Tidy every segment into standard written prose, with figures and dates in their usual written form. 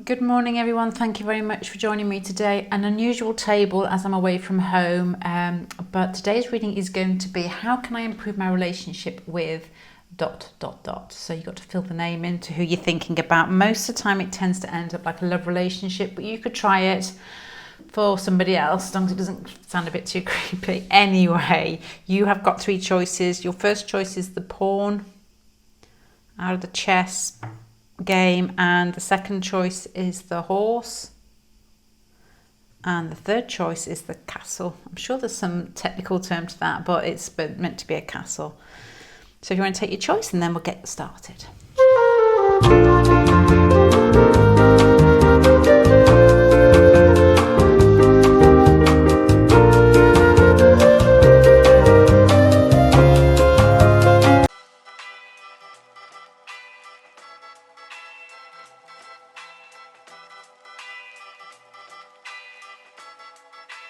Good morning everyone, thank you very much for joining me today. An unusual table as I'm away from home, but today's reading is going to be how can I improve my relationship with ... So you've got to fill the name in to who you're thinking about. Most of the time it tends to end up like a love relationship, but you could try it for somebody else as long as it doesn't sound a bit too creepy. Anyway, you have got three choices. Your first choice is the pawn out of the chess game, and the second choice is the horse, and the third choice is the castle. I'm sure there's some technical term to that, but it's meant to be a castle. So if you want to take your choice, and then we'll get started.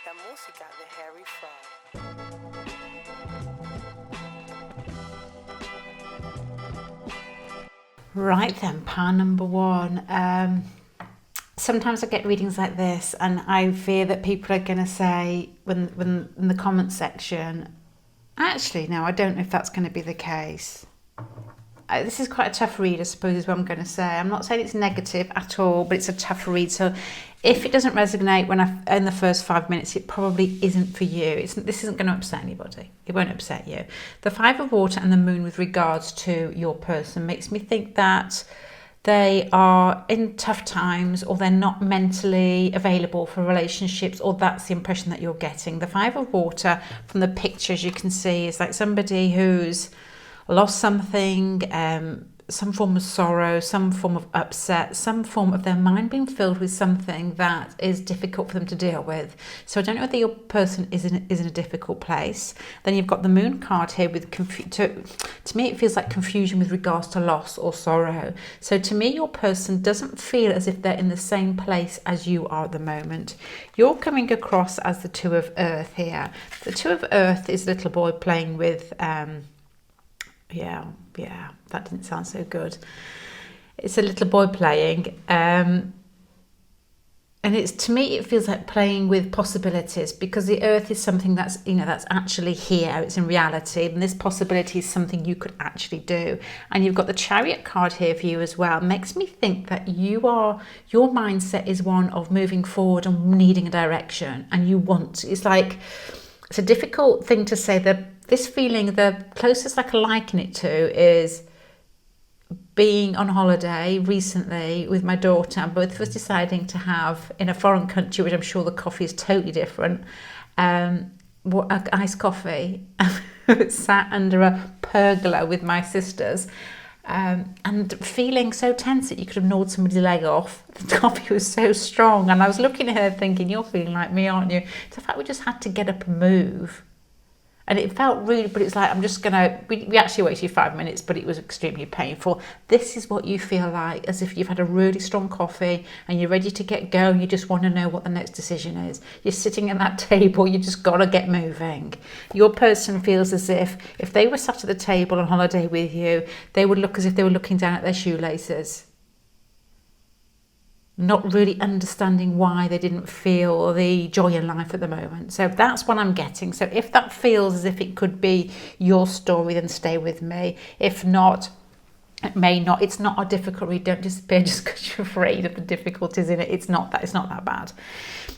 La música de Harry Fraud. Right then, pile number one. Sometimes I get readings like this and I fear that people are going to say when in the comment section, actually no, I don't know if that's going to be the case. This is quite a tough read, I suppose, is what I'm going to say. I'm not saying it's negative at all, but it's a tough read. So if it doesn't resonate in the first 5 minutes, it probably isn't for you. This isn't going to upset anybody. It won't upset you. The Five of Water and the Moon with regards to your person makes me think that they are in tough times, or they're not mentally available for relationships, or that's the impression that you're getting. The Five of Water from the pictures you can see is like somebody who's lost something, some form of sorrow, some form of upset, some form of their mind being filled with something that is difficult for them to deal with. So I don't know whether your person is in a difficult place. Then you've got the Moon card here with to me it feels like confusion with regards to loss or sorrow. So to me your person doesn't feel as if they're in the same place as you are at the moment. You're coming across as the Two of Earth here. The Two of Earth is a little boy playing with yeah, that didn't sound so good. It's a little boy playing, and it's, to me, it feels like playing with possibilities, because the earth is something that's, that's actually here. It's in reality, and this possibility is something you could actually do. And you've got the Chariot card here for you as well. It makes me think that your mindset is one of moving forward and needing a direction, and it's a difficult thing to say. This feeling, the closest I can liken it to is being on holiday recently with my daughter, and both of us deciding to have, in a foreign country, which I'm sure the coffee is totally different, iced coffee, sat under a pergola with my sisters, and feeling so tense that you could have gnawed somebody's leg off. The coffee was so strong, and I was looking at her thinking, you're feeling like me, aren't you? It's the fact we just had to get up and move. And it felt really, but it's like, we actually waited 5 minutes, but it was extremely painful. This is what you feel like, as if you've had a really strong coffee and you're ready to get going. You just want to know what the next decision is. You're sitting at that table, you just got to get moving. Your person feels as if they were sat at the table on holiday with you, they would look as if they were looking down at their shoelaces, not really understanding why they didn't feel the joy in life at the moment. So that's what I'm getting. So if that feels as if it could be your story, then stay with me. If not, it may not. It's not a difficult read. Don't despair just because you're afraid of the difficulties in it. It's not that bad.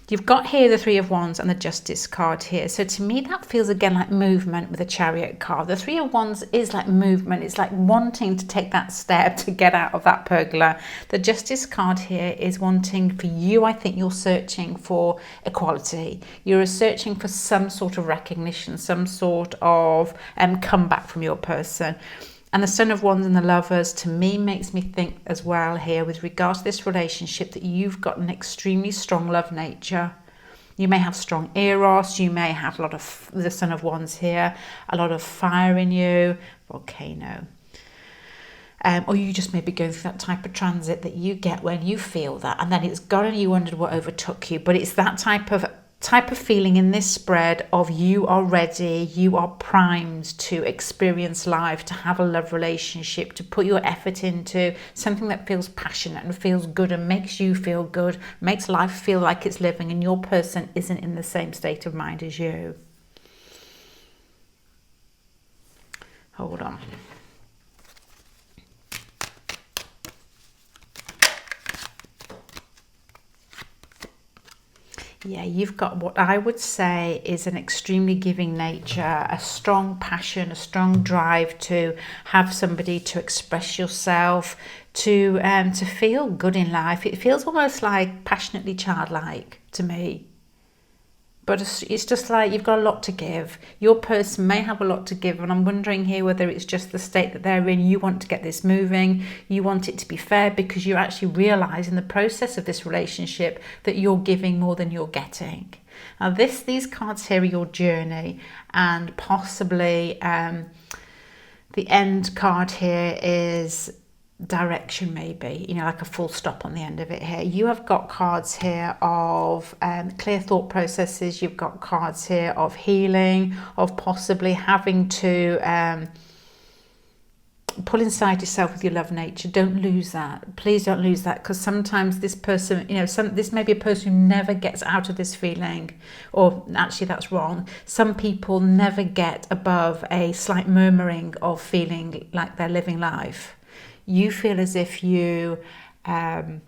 You've got here the Three of Wands and the Justice card here. So to me, that feels again like movement with the Chariot card. The Three of Wands is like movement. It's like wanting to take that step to get out of that pergola. The Justice card here is wanting for you, I think you're searching for equality. You're searching for some sort of recognition, some sort of comeback from your person. And the Son of Wands and the Lovers, to me, makes me think as well here with regards to this relationship that you've got an extremely strong love nature. You may have strong eros, you may have a lot of the Son of Wands here, a lot of fire in you, volcano. Or you just may be going through that type of transit that you get when you feel that, and then it's gone and you wondered what overtook you. But it's that type of type of feeling in this spread of you are ready, you are primed to experience life, to have a love relationship, to put your effort into something that feels passionate and feels good and makes you feel good, makes life feel like it's living, and your person isn't in the same state of mind as you. Hold on. Yeah, you've got what I would say is an extremely giving nature, a strong passion, a strong drive to have somebody, to express yourself, to feel good in life. It feels almost like passionately childlike to me. But it's just like you've got a lot to give. Your person may have a lot to give, and I'm wondering here whether it's just the state that they're in. You want to get this moving. You want it to be fair because you actually realise in the process of this relationship that you're giving more than you're getting. Now, these cards here are your journey, and possibly the end card here is direction, maybe, like a full stop on the end of it here. You have got cards here of clear thought processes. You've got cards here of healing, of possibly having to pull inside yourself with your love nature. Don't lose that. Please don't lose that, because sometimes this person, this may be a person who never gets out of this feeling, or actually that's wrong. Some people never get above a slight murmuring of feeling like they're living life. You feel as if you love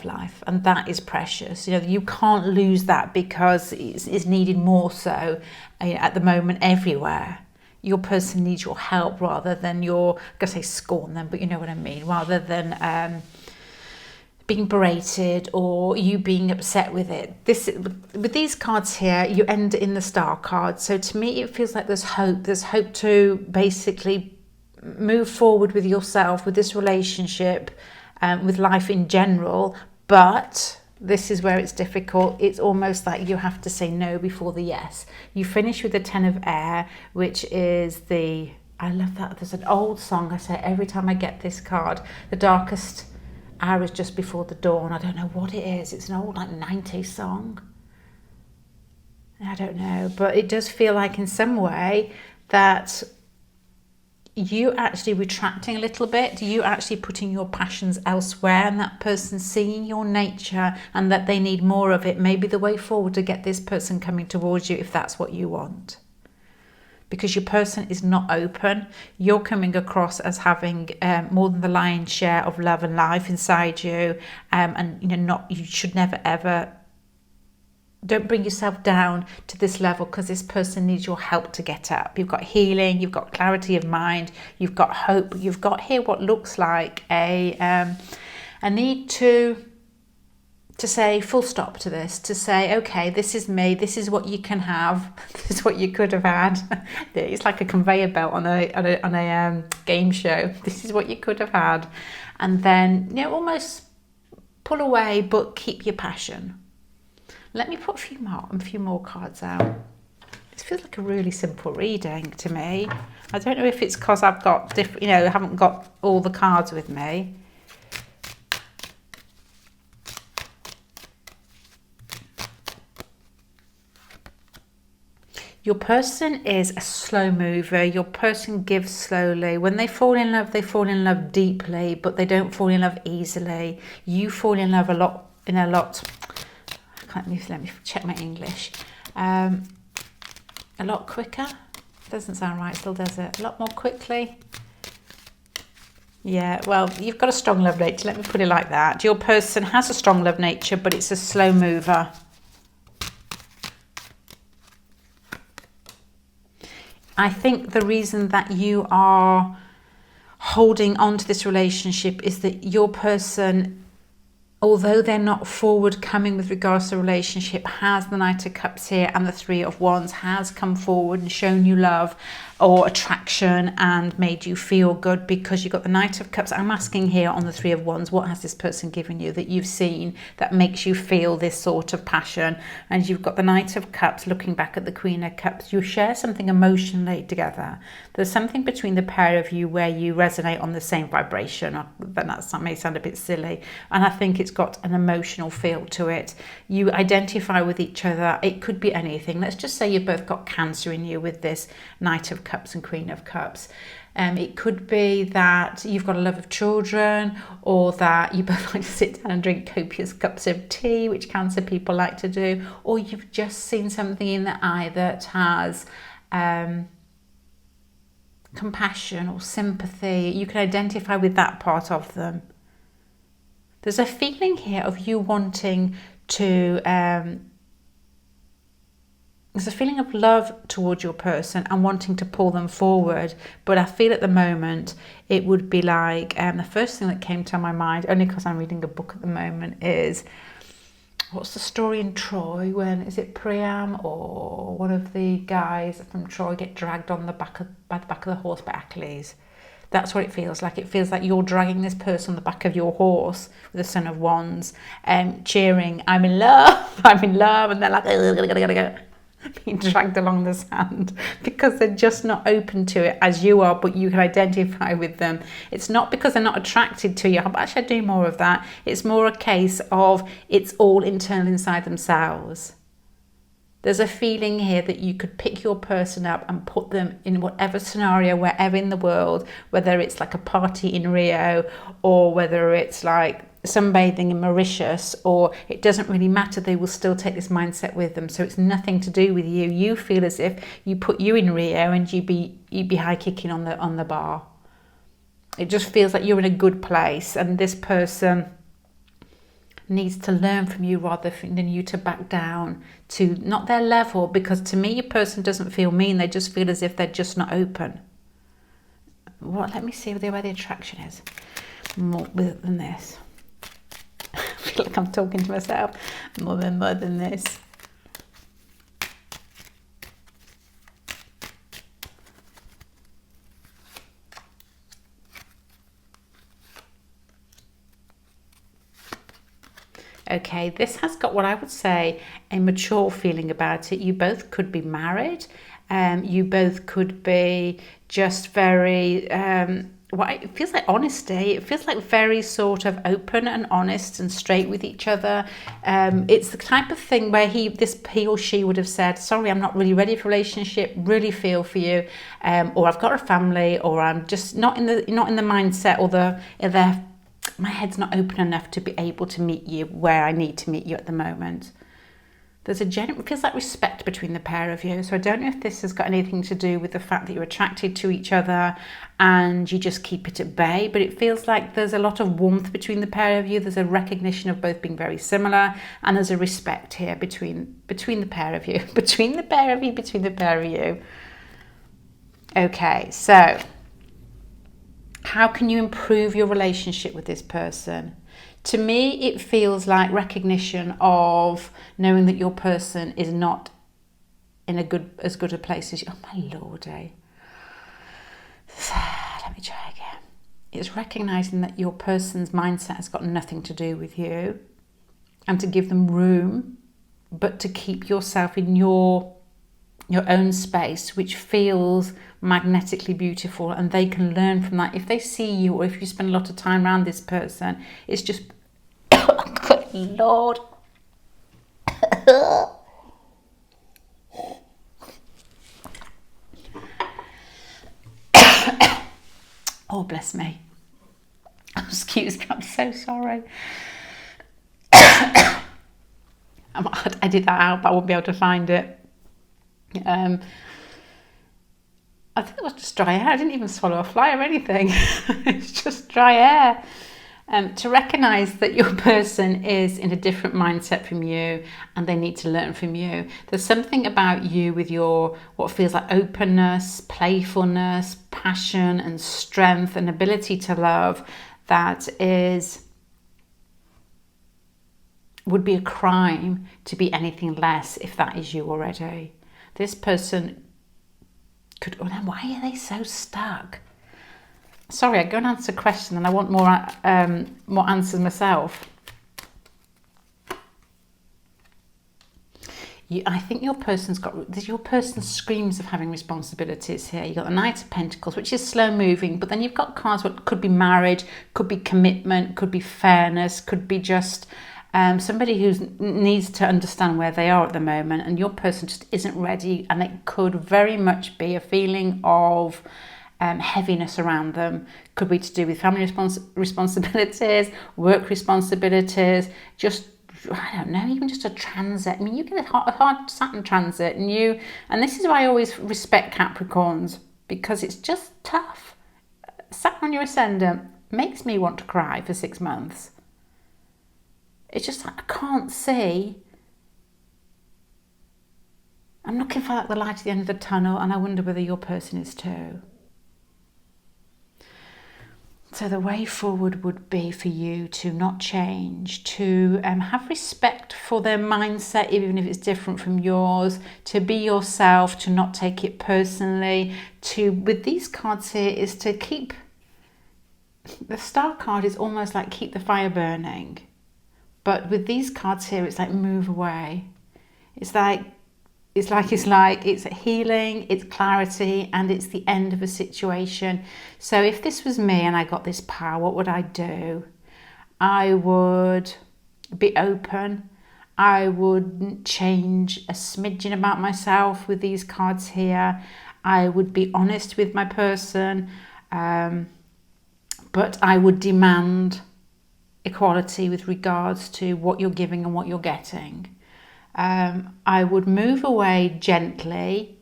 life, and that is precious. You can't lose that because it's needed more so at the moment everywhere. Your person needs your help rather than your, I'm going to say scorn them, but you know what I mean, rather than being berated or you being upset with it. With these cards here, you end in the star card. So to me, it feels like there's hope. There's hope to basically move forward with yourself, with this relationship, with life in general. But this is where it's difficult. It's almost like you have to say no before the yes. You finish with the 10 of air, which is I love that. There's an old song I say every time I get this card. The darkest hour is just before the dawn. I don't know what it is. It's an old 90s song. I don't know. But it does feel like in some way that you actually retracting a little bit, you actually putting your passions elsewhere, and that person seeing your nature and that they need more of it may be the way forward to get this person coming towards you if that's what you want. Because your person is not open. You're coming across as having more than the lion's share of love and life inside you, and you should never ever. Don't bring yourself down to this level, because this person needs your help to get up. You've got healing, you've got clarity of mind, you've got hope, you've got here what looks like a need to say full stop to this, to say, okay, this is me, this is what you can have, this is what you could have had. It's like a conveyor belt on a game show. This is what you could have had, and then almost pull away, but keep your passion. Let me put a few more cards out. This feels like a really simple reading to me. I don't know if it's because I've got different, I haven't got all the cards with me. Your person is a slow mover. Your person gives slowly. When they fall in love deeply, but they don't fall in love easily. You fall in love a lot. Let me check my English. A lot quicker. Doesn't sound right, still does it? A lot more quickly. Yeah, well, you've got a strong love nature. Let me put it like that. Your person has a strong love nature, but it's a slow mover. I think the reason that you are holding on to this relationship is that your person, although they're not forward-coming with regards to the relationship, has the Knight of Cups here and the Three of Wands, has come forward and shown you love, or attraction and made you feel good, because you've got the Knight of Cups. I'm asking here on the Three of Wands, what has this person given you that you've seen that makes you feel this sort of passion? And you've got the Knight of Cups looking back at the Queen of Cups. You share something emotionally together. There's something between the pair of you where you resonate on the same vibration. That may sound a bit silly. And I think it's got an emotional feel to it. You identify with each other. It could be anything. Let's just say you've both got Cancer in you with this Knight of Cups and Queen of Cups. It could be that you've got a love of children, or that you both like to sit down and drink copious cups of tea, which Cancer people like to do, or you've just seen something in the eye that has compassion or sympathy. You can identify with that part of them. There's a feeling here of you wanting to there's a feeling of love towards your person and wanting to pull them forward. But I feel at the moment it would be like, the first thing that came to my mind, only because I'm reading a book at the moment, is, what's the story in Troy when, is it Priam or one of the guys from Troy get dragged on the back by the back of the horse by Achilles? That's what it feels like. It feels like you're dragging this person on the back of your horse with the Son of Wands, cheering, I'm in love, I'm in love, and they're like, go. Being dragged along the sand because they're just not open to it as you are, but you can identify with them. It's not because they're not attracted to you. Actually, I do more of that. It's more a case of it's all internal inside themselves. There's a feeling here that you could pick your person up and put them in whatever scenario, wherever in the world, whether it's like a party in Rio, or whether it's like sunbathing in Mauritius, or it doesn't really matter. They will still take this mindset with them. So it's nothing to do with you. You feel as if you put you in Rio and you'd be high kicking on the bar. It just feels like you're in a good place, and this person needs to learn from you rather than you to back down to not their level, because to me your person doesn't feel mean. They just feel as if they're just not open. Let me see where the attraction is more than this. I feel like I'm talking to myself. More than this. Okay, this has got what I would say a mature feeling about it. You both could be married. You both could be just very, it feels like honesty. It feels like very sort of open and honest and straight with each other. It's the type of thing where he or she would have said, sorry, I'm not really ready for a relationship, really feel for you, or I've got a family, or I'm just not in the mindset, or my head's not open enough to be able to meet you where I need to meet you at the moment. There's it feels like respect between the pair of you. So I don't know if this has got anything to do with the fact that you're attracted to each other and you just keep it at bay, but it feels like there's a lot of warmth between the pair of you. There's a recognition of both being very similar, and there's a respect here between the pair of you, between the pair of you. Okay, so how can you improve your relationship with this person? To me, it feels like recognition of knowing that your person is not in as good a place as you. Oh my lordy. Let me try again. It's recognizing that your person's mindset has got nothing to do with you, and to give them room, but to keep yourself in your own space, which feels magnetically beautiful, and they can learn from that. If they see you, or if you spend a lot of time around this person, it's just good Lord. Oh, bless me. Excuse me, I'm so sorry. I did that out, but I won't be able to find it. I think it was just dry air. I didn't even swallow a fly or anything. It's just dry air. To recognise that your person is in a different mindset from you and they need to learn from you. There's something about you with your what feels like openness, playfulness, passion and strength and ability to love that would be a crime to be anything less if that is you already. This person Why are they so stuck? Sorry, I go and answer a question and I want more answers myself. I think your person screams of having responsibilities here. You've got the Knight of Pentacles, which is slow moving, but then you've got cards that could be marriage, could be commitment, could be fairness, could be just somebody who needs to understand where they are at the moment, and your person just isn't ready, and it could very much be a feeling of heaviness around them. Could be to do with family responsibilities, work responsibilities, just, I don't know, even just a transit. I mean, you get a hard Saturn transit, and this is why I always respect Capricorns, because it's just tough. Saturn on your ascendant makes me want to cry for 6 months. It's just like, I can't see. I'm looking for like the light at the end of the tunnel, and I wonder whether your person is too. So the way forward would be for you to not change, to have respect for their mindset, even if it's different from yours, to be yourself, to not take it personally, with these cards here, is to keep, the Star card is almost like keep the fire burning. But with these cards here, it's like move away. It's healing, it's clarity, and it's the end of a situation. So if this was me and I got this power, what would I do? I would be open. I wouldn't change a smidgen about myself with these cards here. I would be honest with my person, but I would demand equality with regards to what you're giving and what you're getting. I would move away gently,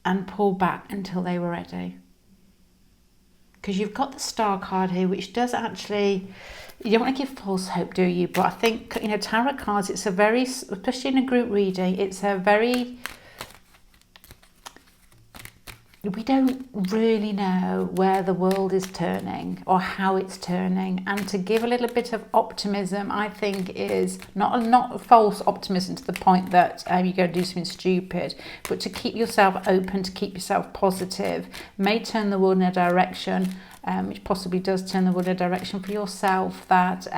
and pull back until they were ready. Because you've got the Star card here, which does actually, you don't want to give false hope, do you? But I think, tarot cards, it's a very, especially in a group reading, it's a very, we don't really know where the world is turning or how it's turning, and to give a little bit of optimism, I think, is not false optimism to the point that you're going to do something stupid, but to keep yourself open, to keep yourself positive, may turn the world in a direction, which possibly does turn the world in a direction for yourself, that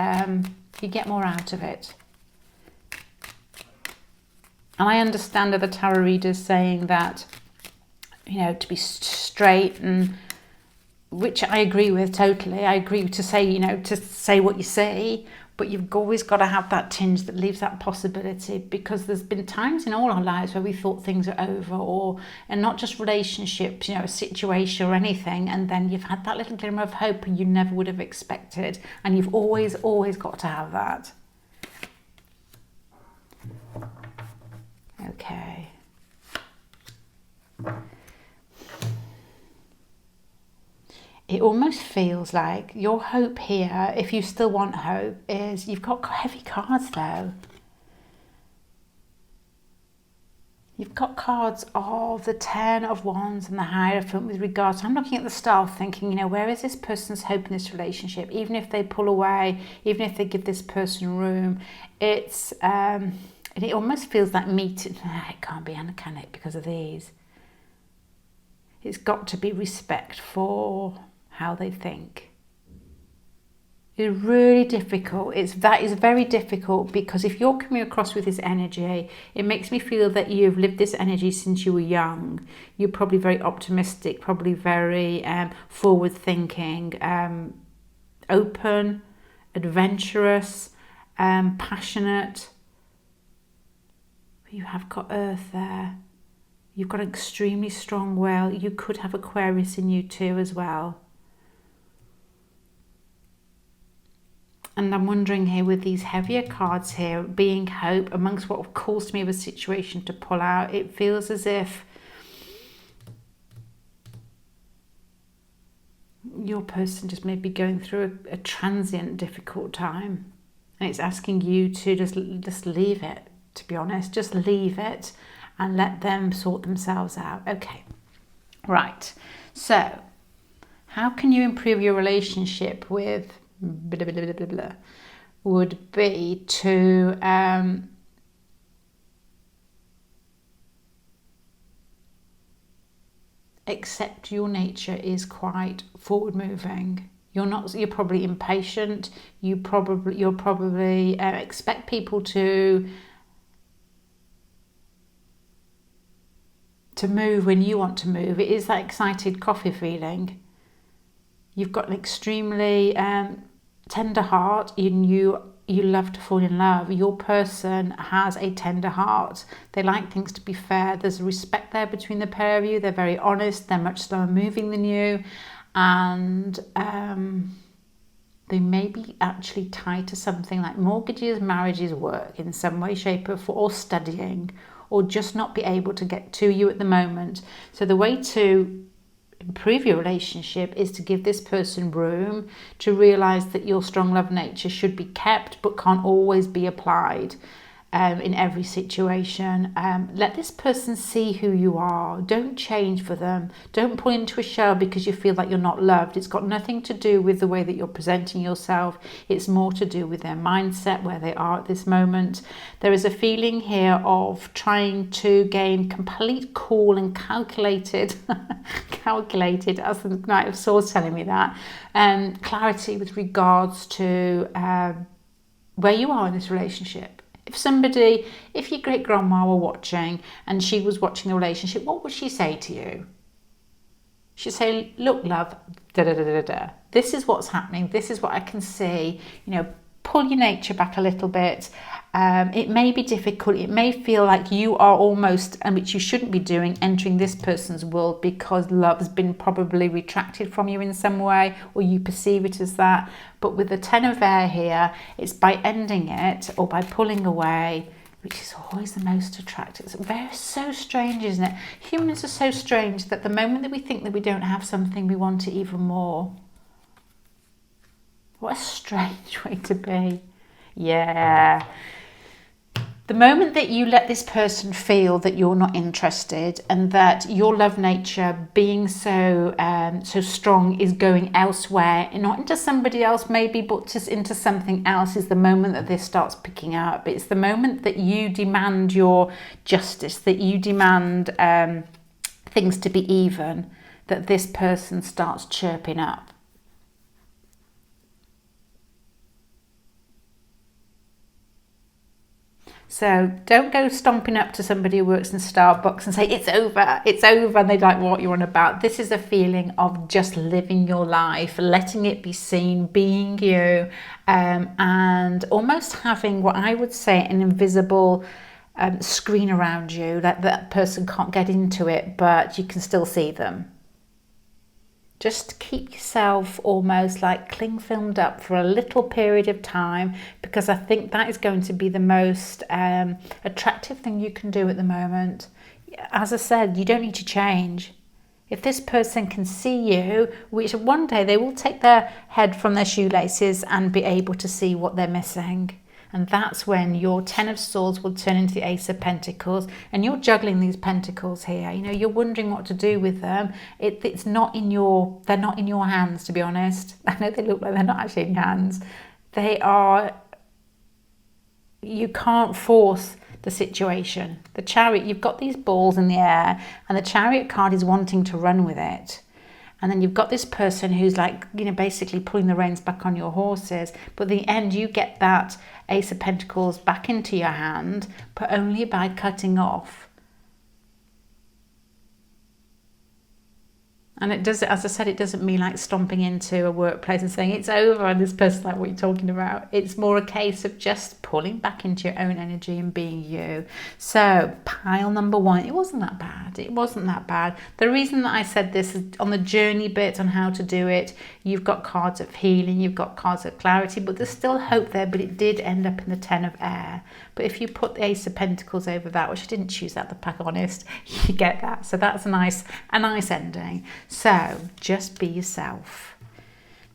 you get more out of it. And I understand other tarot readers saying that, to be straight, and which I agree with totally. I agree to say what you say, but you've always got to have that tinge that leaves that possibility, because there's been times in all our lives where we thought things are over, and not just relationships, a situation or anything, and then you've had that little glimmer of hope and you never would have expected, and you've always got to have that. Okay. It almost feels like your hope here, if you still want hope, is you've got heavy cards though. You've got cards of the 10 of Wands and the Hierophant with regards. I'm looking at the Star thinking, where is this person's hope in this relationship? Even if they pull away, even if they give this person room, it almost feels like it can't be, and can it, because of these? It's got to be respect for how they think. It's really difficult. That is very difficult, because if you're coming across with this energy, it makes me feel that you've lived this energy since you were young. You're probably very optimistic, probably very forward thinking, open, adventurous, passionate. You have got Earth there. You've got an extremely strong will. You could have Aquarius in you too as well. And I'm wondering here, with these heavier cards here, being hope amongst what calls to me of a situation to pull out, it feels as if your person just may be going through a transient difficult time. And it's asking you to just leave it, to be honest. Just leave it and let them sort themselves out. Okay, right. So, how can you improve your relationship with blah, blah, blah, blah, blah. would be to accept your nature is quite forward moving. You're probably impatient. You'll probably expect people to move when you want to move. It is that excited coffee feeling. You've got an extremely tender heart, and you love to fall in love. Your person has a tender heart. They like things to be fair. There's a respect there between the pair of you. They're very honest. They're much slower moving than you, and they may be actually tied to something like mortgages, marriages, work in some way, shape or form, or studying, or just not be able to get to you at the moment. So the way to improve your relationship is to give this person room to realize that your strong love nature should be kept but can't always be applied in every situation. Let this person see who you are. Don't change for them. Don't pull into a shell because you feel like you're not loved. It's got nothing to do with the way that you're presenting yourself. It's more to do with their mindset, where they are at this moment. There is a feeling here of trying to gain complete cool and calculated as the Knight of Swords telling me that, clarity with regards to where you are in this relationship. If your great grandma were watching and she was watching the relationship, what would she say to you? She'd say, look, love, da da da da da. This is what's happening. This is what I can see. Pull your nature back a little bit. It may be difficult. It may feel like you are almost, and which you shouldn't be doing, entering this person's world because love's been probably retracted from you in some way, or you perceive it as that. But with the Ten of Air here, it's by ending it or by pulling away, which is always the most attractive. It's so strange, isn't it? Humans are so strange that the moment that we think that we don't have something, we want it even more. What a strange way to be. Yeah. The moment that you let this person feel that you're not interested and that your love nature being so strong is going elsewhere, and not into somebody else maybe, but just into something else, is the moment that this starts picking up. It's the moment that you demand your justice, that you demand things to be even, that this person starts chirping up. So don't go stomping up to somebody who works in Starbucks and say, it's over, and they're like, what you're on about. This is a feeling of just living your life, letting it be seen, being you, and almost having what I would say an invisible screen around you, that person can't get into it, but you can still see them. Just keep yourself almost like cling filmed up for a little period of time, because I think that is going to be the most attractive thing you can do at the moment. As I said, you don't need to change. If this person can see you, which one day they will take their head from their shoelaces and be able to see what they're missing. And that's when your Ten of Swords will turn into the Ace of Pentacles, and you're juggling these pentacles here. You're wondering what to do with them. They're not in your hands, to be honest. I know they look like they're not actually in your hands. You can't force the situation. The Chariot, you've got these balls in the air, and the Chariot card is wanting to run with it. And then you've got this person who's basically pulling the reins back on your horses. But at the end, you get that Ace of Pentacles back into your hand, but only by cutting off. And it does, as I said, it doesn't mean like stomping into a workplace and saying it's over and this person's like, what are you talking about? It's more a case of just pulling back into your own energy and being you. So pile number one, it wasn't that bad. It wasn't that bad. The reason that I said this is on the journey bit on how to do it. You've got cards of healing, you've got cards of clarity, but there's still hope there. But it did end up in the Ten of Air. But if you put the Ace of Pentacles over that, which I didn't choose that, the pack honest, you get that. So that's a nice ending. So just be yourself.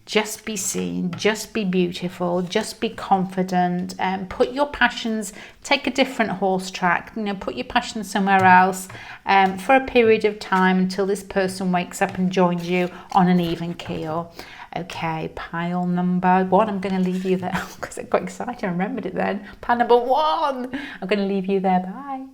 Just be seen, just be beautiful, just be confident, put your passions, take a different horse track, put your passions somewhere else for a period of time until this person wakes up and joins you on an even keel. Okay, pile number 1, I'm going to leave you there because I got excited, I remembered it then. Pile number 1, I'm going to leave you there, bye.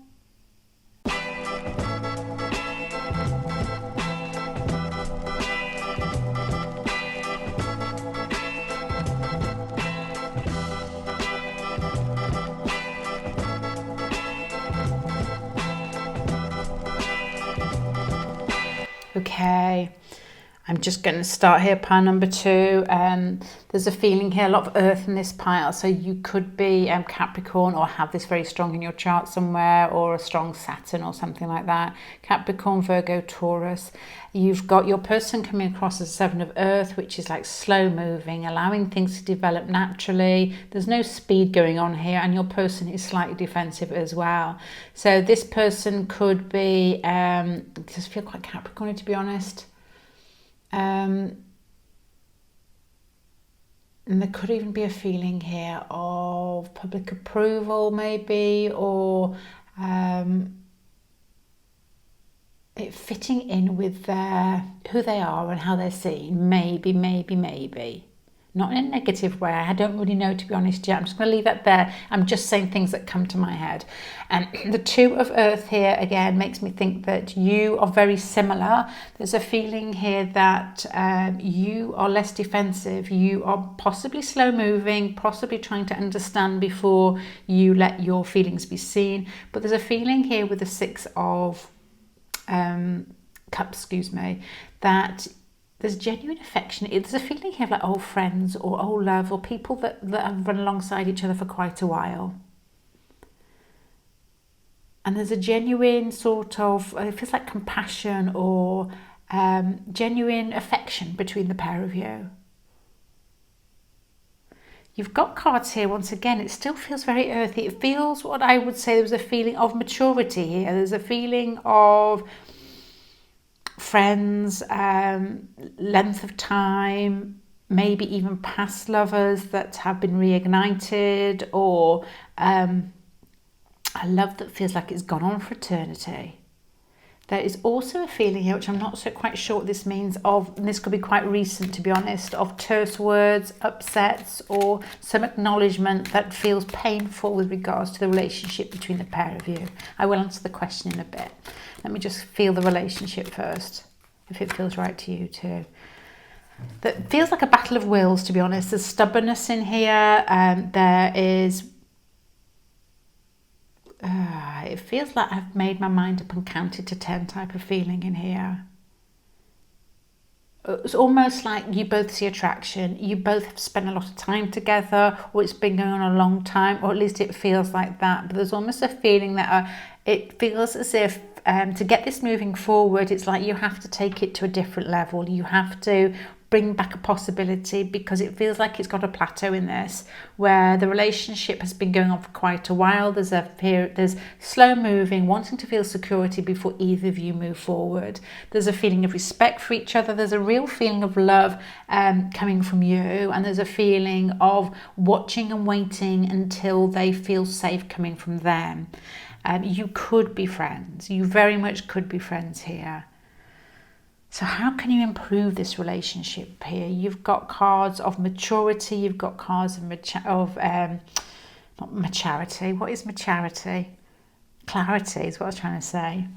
Okay, I'm just going to start here, pile number 2. There's a feeling here, a lot of earth in this pile, so you could be Capricorn or have this very strong in your chart somewhere, or a strong Saturn or something like that. Capricorn, Virgo, Taurus. You've got your person coming across as 7 of earth, which is like slow moving, allowing things to develop naturally. There's no speed going on here, and your person is slightly defensive as well. So this person could be, just feel quite Capricorn to be honest. And there could even be a feeling here of public approval maybe, or it fitting in with who they are and how they're seen. Maybe. Not in a negative way. I don't really know, to be honest yet. I'm just going to leave that there. I'm just saying things that come to my head. And the 2 of earth here, again, makes me think that you are very similar. There's a feeling here that you are less defensive. You are possibly slow moving, possibly trying to understand before you let your feelings be seen. But there's a feeling here with the 6 of cups, that there's genuine affection. There's a feeling here of like old friends or old love, or people that have run alongside each other for quite a while. And there's a genuine sort of, it feels like compassion or genuine affection between the pair of you. You've got cards here, once again, it still feels very earthy. It feels what I would say, there was a feeling of maturity here. There's a feeling of friends, length of time, maybe even past lovers that have been reignited, or a love that feels like it's gone on for eternity. There is also a feeling here, which I'm not so quite sure what this means, of, and this could be quite recent to be honest, of terse words, upsets, or some acknowledgement that feels painful with regards to the relationship between the pair of you. I will answer the question in a bit. Let me just feel the relationship first, if it feels right to you too. That feels like a battle of wills, to be honest. There's stubbornness in here, there is... it feels like I've made my mind up and counted to 10 type of feeling in here. It's almost like you both see attraction, you both have spent a lot of time together, or it's been going on a long time, or at least it feels like that. But there's almost a feeling that it feels as if to get this moving forward, it's like you have to take it to a different level. You have to bring back a possibility, because it feels like it's got a plateau in this, where the relationship has been going on for quite a while. There's slow moving, wanting to feel security before either of you move forward. There's a feeling of respect for each other. There's a real feeling of love coming from you, and there's a feeling of watching and waiting until they feel safe coming from them. You could be friends. You very much could be friends here. So how can you improve this relationship here? You've got cards of maturity. You've got cards of not maturity. What is maturity? Clarity is what I was trying to say.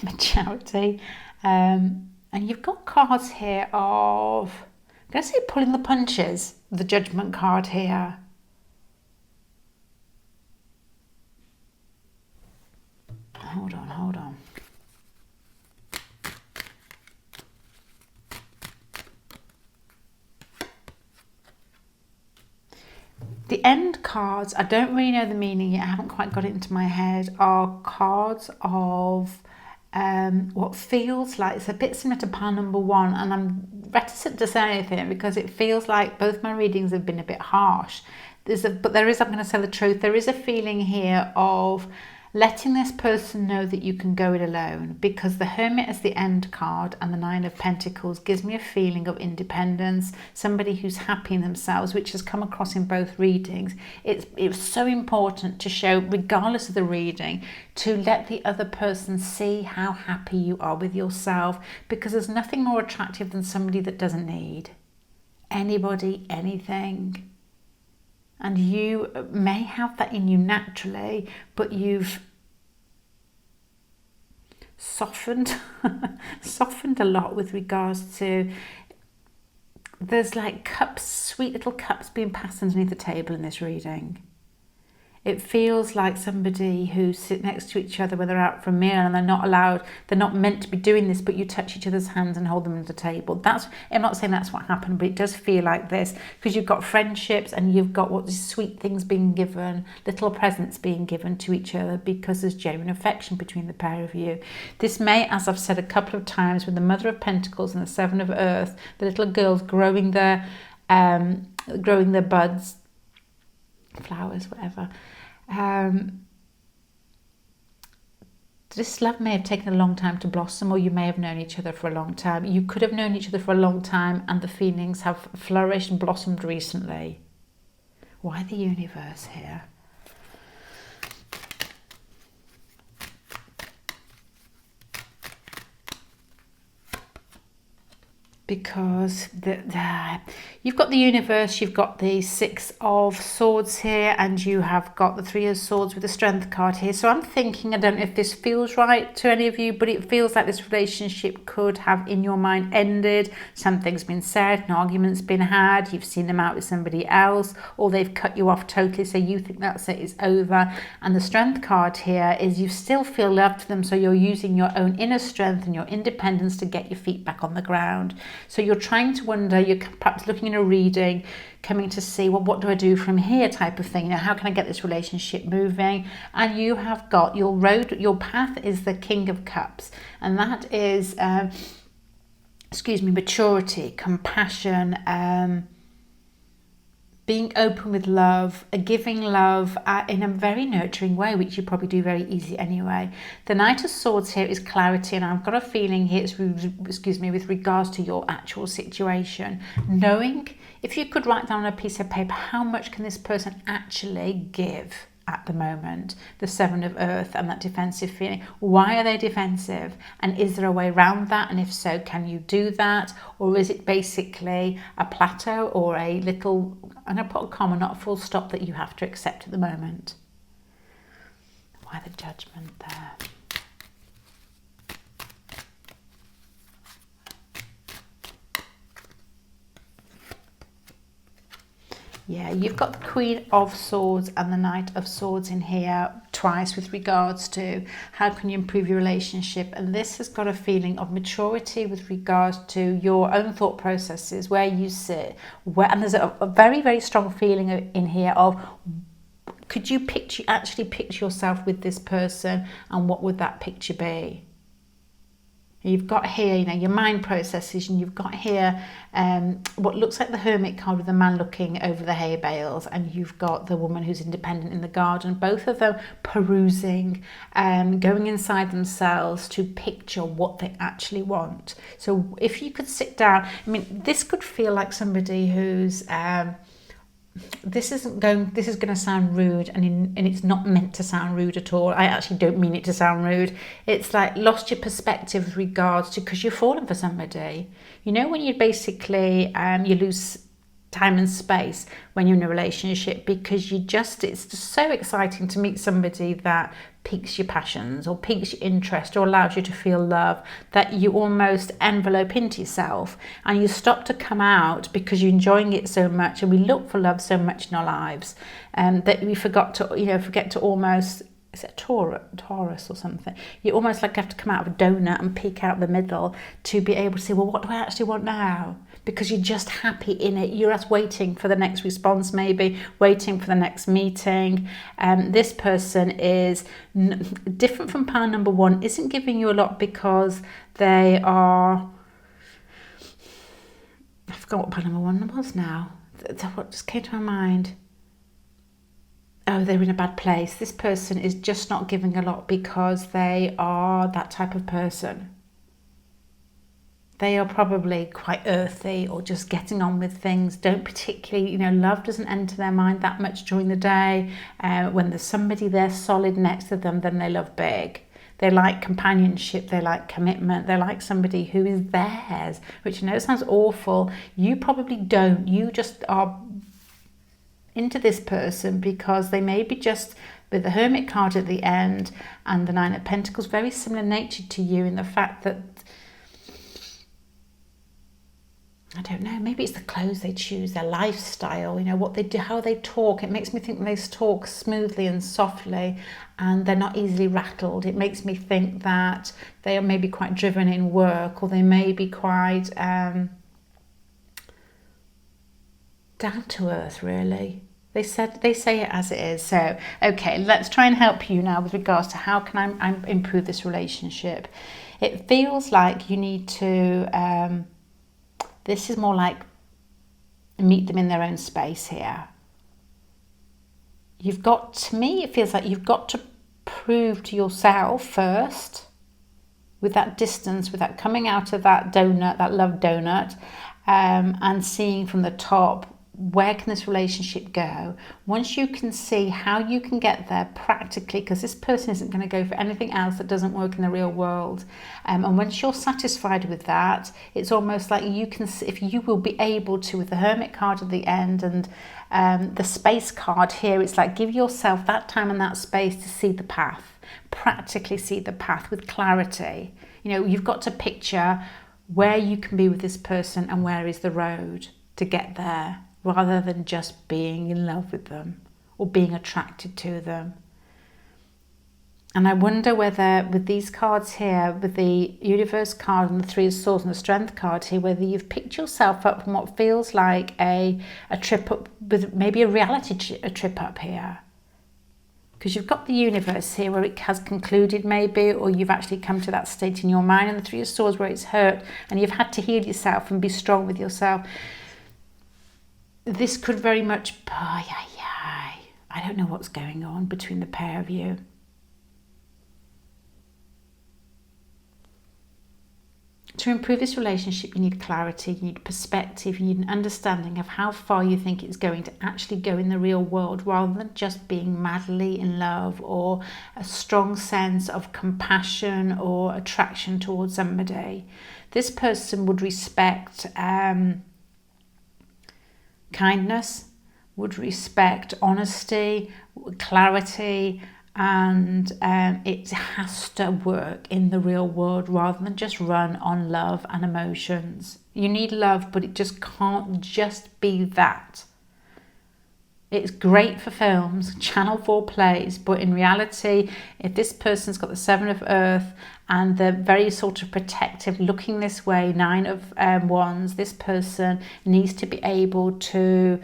Maturity. And you've got cards here of, I'm going to say pulling the punches. The Judgment card here. Hold on. The end cards, I don't really know the meaning yet, I haven't quite got it into my head, are cards of what feels like, it's a bit similar to pile number 1, and I'm reticent to say anything because it feels like both my readings have been a bit harsh. But there is, I'm going to say the truth, there is a feeling here of letting this person know that you can go it alone, because the Hermit as the end card and the 9 of Pentacles gives me a feeling of independence, somebody who's happy in themselves, which has come across in both readings. It's so important to show, regardless of the reading, to let the other person see how happy you are with yourself, because there's nothing more attractive than somebody that doesn't need. anybody anything. And you may have that in you naturally, but you've softened a lot with regards to, there's like cups, sweet little cups being passed underneath the table in this reading. It feels like somebody who sit next to each other when they're out for a meal and they're not allowed, they're not meant to be doing this, but you touch each other's hands and hold them under the table. I'm not saying that's what happened, but it does feel like this, because you've got friendships and you've got what these sweet things being given, little presents being given to each other, because there's genuine affection between the pair of you. This may, as I've said a couple of times, with the Mother of Pentacles and the Seven of Earth, the little girls growing their buds, flowers, whatever. This love may have taken a long time to blossom, or you may have known each other for a long time. You could have known each other for a long time and the feelings have flourished and blossomed recently. Why the universe here? Because you've got the universe, you've got the Six of Swords here, and you have got the Three of Swords with the Strength card here. So I'm thinking, I don't know if this feels right to any of you, but it feels like this relationship could have, in your mind, ended. Something's been said, an argument's been had, you've seen them out with somebody else, or they've cut you off totally, so you think that's it, it's over. And the Strength card here is you still feel loved to them, so you're using your own inner strength and your independence to get your feet back on the ground. So you're trying to wonder, you're perhaps looking in a reading, coming to see, well, what do I do from here type of thing? You know, how can I get this relationship moving? And you have got your road, your path is the King of Cups. And that is, maturity, compassion, being open with love, giving love in a very nurturing way, which you probably do very easy anyway. The Knight of Swords here is clarity, and I've got a feeling here it's, with regards to your actual situation. Knowing, if you could write down on a piece of paper, how much can this person actually give at the moment? The Seven of Earth and that defensive feeling. Why are they defensive? And is there a way around that? And if so, can you do that? Or is it basically a plateau or a little, and I put a comma, not a full stop, that you have to accept at the moment? Why the Judgment there? Yeah, you've got the Queen of Swords and the Knight of Swords in here twice with regards to how can you improve your relationship. And this has got a feeling of maturity with regards to your own thought processes, where you sit. And there's a very, very strong feeling in here of, could you actually picture yourself with this person, and what would that picture be? You've got here, your mind processes, and you've got here what looks like the Hermit card with the man looking over the hay bales, and you've got the woman who's independent in the garden, both of them perusing, going inside themselves to picture what they actually want. So if you could sit down, this could feel like somebody who's this is going to sound rude, and it's not meant to sound rude at all. I actually don't mean it to sound rude. It's like lost your perspective with regards to, because you're falling for somebody. When you basically you lose time and space when you're in a relationship, because it's just so exciting to meet somebody that piques your passions or piques your interest or allows you to feel love, that you almost envelope into yourself and you stop to come out because you're enjoying it so much. And we look for love so much in our lives that we forget to almost, is it Taurus or something? You almost like have to come out of a donut and peek out the middle to be able to say, well, what do I actually want now? Because you're just happy in it. You're just waiting for the next response, maybe waiting for the next meeting. This person is different from pile number one, isn't giving you a lot because they are, I forgot what pile number one was now. What just came to my mind? Oh, they're in a bad place. This person is just not giving a lot because they are that type of person. They are probably quite earthy or just getting on with things. Don't particularly, love doesn't enter their mind that much during the day. When there's somebody there solid next to them, then they love big. They like companionship, they like commitment, they like somebody who is theirs, which I know sounds awful. You probably don't. You just are into this person because they may be just, with the Hermit card at the end and the Nine of Pentacles, very similar nature to you in the fact that, I don't know, maybe it's the clothes they choose, their lifestyle, you know, what they do, how they talk. It makes me think they talk smoothly and softly and they're not easily rattled. It makes me think that they are maybe quite driven in work, or they may be quite down to earth, really. They say it as it is. So, okay, let's try and help you now with regards to how can I improve this relationship. It feels like you need to... this is more like meet them in their own space here. You've got, to me, it feels like you've got to prove to yourself first, with that distance, with that coming out of that donut, that love donut, and seeing from the top, where can this relationship go? Once you can see how you can get there practically, because this person isn't going to go for anything else that doesn't work in the real world. And once you're satisfied with that, it's almost like you can, if you will be able to, with the Hermit card at the end and the Space card here, it's like give yourself that time and that space to see the path, practically see the path with clarity. You know, you've got to picture where you can be with this person and where is the road to get there, rather than just being in love with them or being attracted to them. And I wonder whether with these cards here, with the Universe card and the Three of Swords and the Strength card here, whether you've picked yourself up from what feels like a trip up, with maybe a reality trip up here. Because you've got the Universe here where it has concluded maybe, or you've actually come to that state in your mind, and the Three of Swords where it's hurt and you've had to heal yourself and be strong with yourself. This could very much, I don't know what's going on between the pair of you. To improve this relationship, you need clarity, you need perspective, you need an understanding of how far you think it's going to actually go in the real world, rather than just being madly in love or a strong sense of compassion or attraction towards somebody. This person would respect kindness, would respect honesty, clarity, and it has to work in the real world rather than just run on love and emotions. You need love, but it just can't just be that. It's great for films, Channel 4 plays, but in reality, if this person's got the Seven of Earth and they're very sort of protective, looking this way, Nine of Wands, this person needs to be able to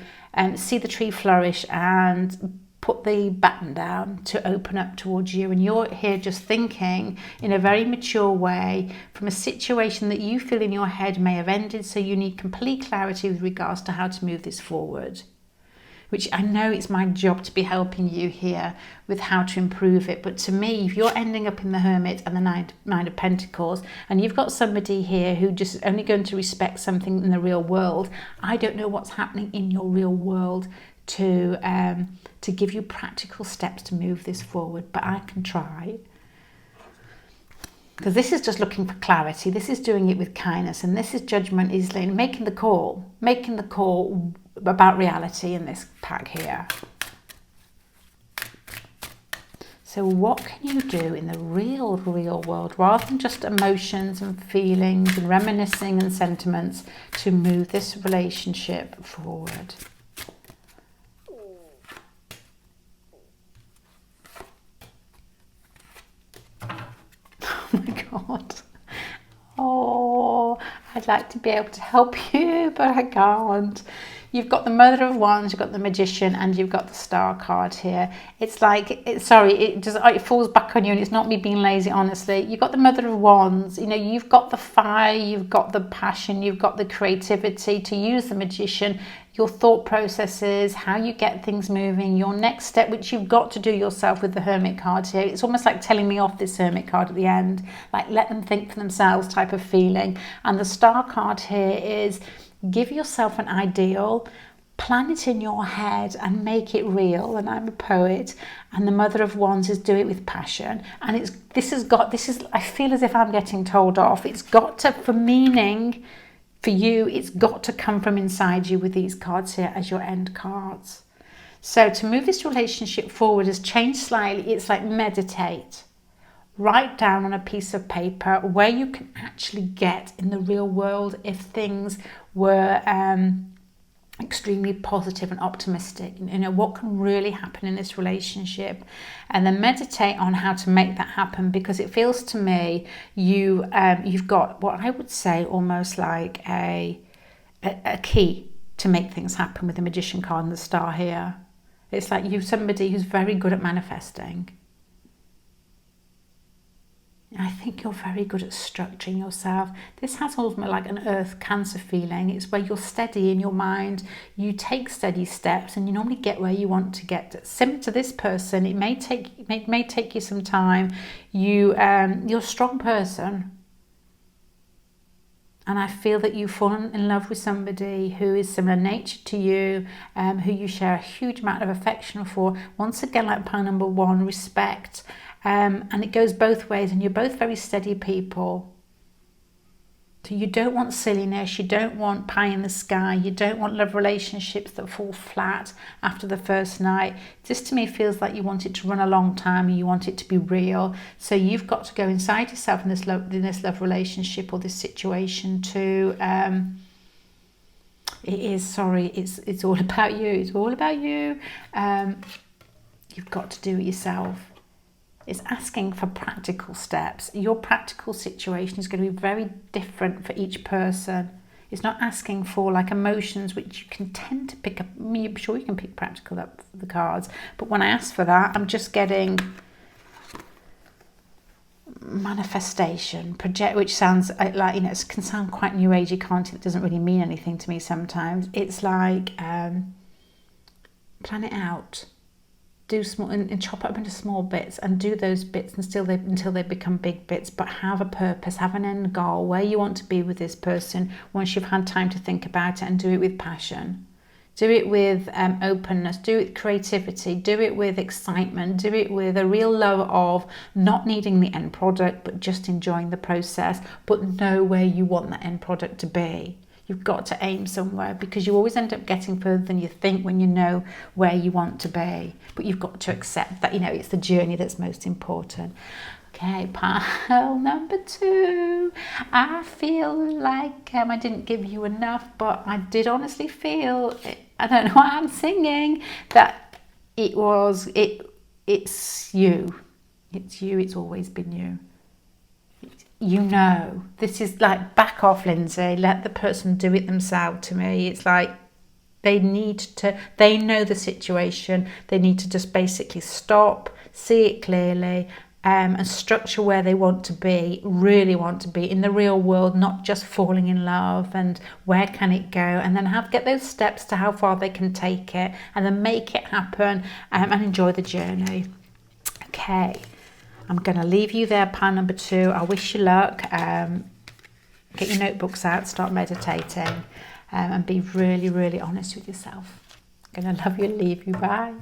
see the tree flourish and put the baton down to open up towards you. And you're here just thinking in a very mature way from a situation that you feel in your head may have ended, so you need complete clarity with regards to how to move this forward. Which I know it's my job to be helping you here with how to improve it. But to me, if you're ending up in the Hermit and the Nine of Pentacles, and you've got somebody here who just is only going to respect something in the real world, I don't know what's happening in your real world to give you practical steps to move this forward. But I can try. Because this is just looking for clarity. This is doing it with kindness. And this is judgment, is making the call about reality in this pack here. So what can you do in the real world, rather than just emotions and feelings and reminiscing and sentiments, to move this relationship forward? Oh my God. Oh, I'd like to be able to help you, but I can't. You've got the Mother of Wands, you've got the Magician, and you've got the Star card here. It's like, it falls back on you, and it's not me being lazy, honestly. You've got the Mother of Wands, you know, you've got the fire, you've got the passion, you've got the creativity to use the Magician, your thought processes, how you get things moving, your next step, which you've got to do yourself with the Hermit card here. It's almost like telling me off, this Hermit card at the end, like let them think for themselves type of feeling. And the Star card here is, give yourself an ideal, plan it in your head and make it real. And I'm a poet, and the Mother of Wands is do it with passion. And I feel as if I'm getting told off. It's got to, for meaning for you, it's got to come from inside you with these cards here as your end cards. So to move this relationship forward has changed slightly. It's like meditate. Write down on a piece of paper where you can actually get in the real world if things were extremely positive and optimistic. You know, what can really happen in this relationship, and then meditate on how to make that happen, because it feels to me you've got what I would say almost like a key to make things happen with the Magician card and the Star here. It's like you're somebody who's very good at manifesting. I think you're very good at structuring yourself. This has almost like an Earth Cancer feeling. It's where you're steady in your mind. You take steady steps, and you normally get where you want to get. Similar to this person, it may take you some time. You're a strong person, and I feel that you've fallen in love with somebody who is similar nature to you, who you share a huge amount of affection for. Once again, like pile number 1, respect. And it goes both ways, and you're both very steady people. So you don't want silliness, you don't want pie in the sky, you don't want love relationships that fall flat after the first night. This to me feels like you want it to run a long time, and you want it to be real. So you've got to go inside yourself in this love relationship or this situation to it's all about you. It's all about you. You've got to do it yourself. It's asking for practical steps. Your practical situation is going to be very different for each person. It's not asking for like emotions, which you can tend to pick up. I mean, I'm sure you can pick practical up for the cards, but when I ask for that, I'm just getting manifestation, project, which sounds like, you know, it can sound quite new agey, can't it? It doesn't really mean anything to me sometimes. It's like plan it out. Do small and chop it up into small bits, and do those bits until they become big bits, but have a purpose, have an end goal, where you want to be with this person once you've had time to think about it, and do it with passion. Do it with openness, do it with creativity, do it with excitement, do it with a real love of not needing the end product, but just enjoying the process, but know where you want that end product to be. You've got to aim somewhere, because you always end up getting further than you think when you know where you want to be. But you've got to accept that, you know, it's the journey that's most important. Okay, pile number 2. I feel like I didn't give you enough, but I did honestly feel, I don't know why I'm singing, that it's you. It's you, it's always been you. You know, this is like, back off, Lindsay, let the person do it themselves. To me, it's like they know the situation, they need to just basically stop, see it clearly, and structure where they want to be, really want to be in the real world, not just falling in love, and where can it go, and then get those steps to how far they can take it, and then make it happen, and enjoy the journey. Okay. I'm going to leave you there, pile number 2. I wish you luck. Get your notebooks out, start meditating, and be really, really honest with yourself. I'm going to love you and leave you. Bye.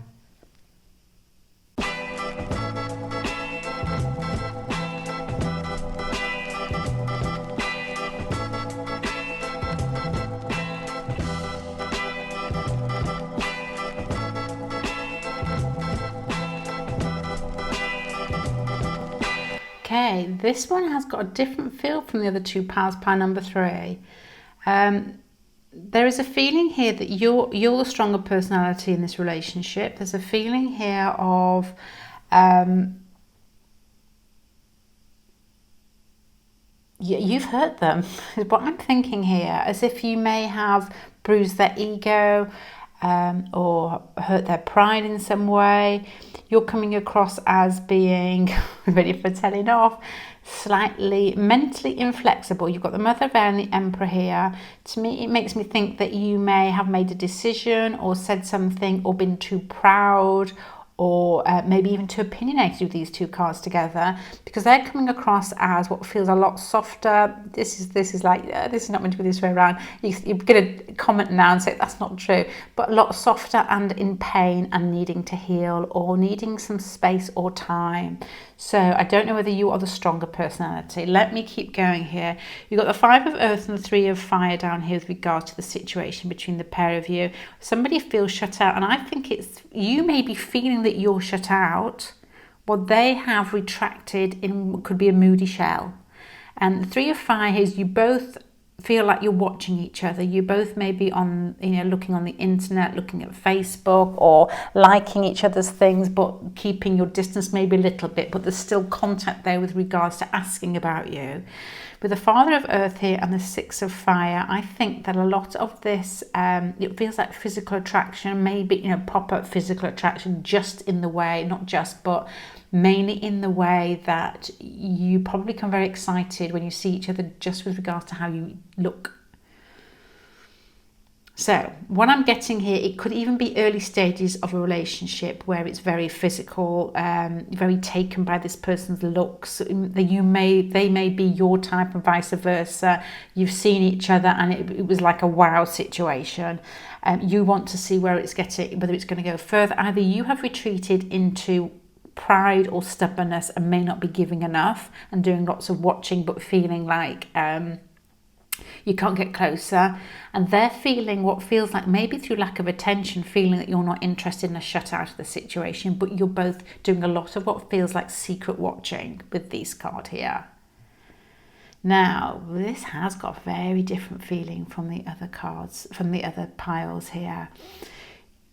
Okay, this one has got a different feel from the other 2 piles, pile number 3. There is a feeling here that you're the stronger personality in this relationship. There's a feeling here of you've hurt them, is what I'm thinking here, as if you may have bruised their ego, or hurt their pride in some way. You're coming across as being, ready for telling off, slightly mentally inflexible. You've got the Mother of Air and the Emperor here. To me, it makes me think that you may have made a decision or said something or been too proud or maybe even too opinionated with these two cards together, because they're coming across as what feels a lot softer. This is like, this is not meant to be this way around. You're going to comment now and say that's not true, but a lot softer and in pain and needing to heal or needing some space or time. So I don't know whether you are the stronger personality. Let me keep going here. You've got the Five of Earth and the Three of Fire down here with regard to the situation between the pair of you. Somebody feels shut out, and I think it's, you may be feeling that you're shut out, what they have retracted in could be a moody shell. And the Three of Fire is you both feel like you're watching each other. You both may be on, looking on the internet, looking at Facebook, or liking each other's things, but keeping your distance maybe a little bit, but there's still contact there with regards to asking about you. With the Father of Earth here and the Six of Fire, I think that a lot of this, it feels like physical attraction, maybe, pop-up physical attraction, just in the way, not just, but mainly in the way that you probably become very excited when you see each other just with regards to how you look. So what I'm getting here, it could even be early stages of a relationship where it's very physical, very taken by this person's looks. They may be your type and vice versa. You've seen each other and it was like a wow situation. You want to see where it's getting, whether it's going to go further. Either you have retreated into pride or stubbornness and may not be giving enough and doing lots of watching but feeling like you can't get closer, and they're feeling what feels like, maybe through lack of attention, feeling that you're not interested and are shut out of the situation, but you're both doing a lot of what feels like secret watching with this card here. Now, this has got a very different feeling from the other cards, from the other piles here.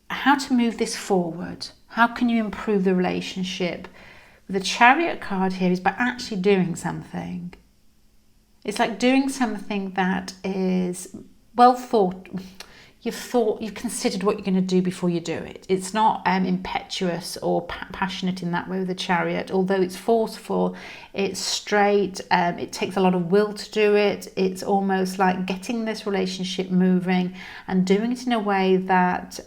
How to move this forward? How can you improve the relationship? The Chariot card here is by actually doing something. It's like doing something that is well thought. You've considered what you're going to do before you do it. It's not impetuous or passionate in that way with the Chariot. Although it's forceful, it's straight, it takes a lot of will to do it. It's almost like getting this relationship moving and doing it in a way that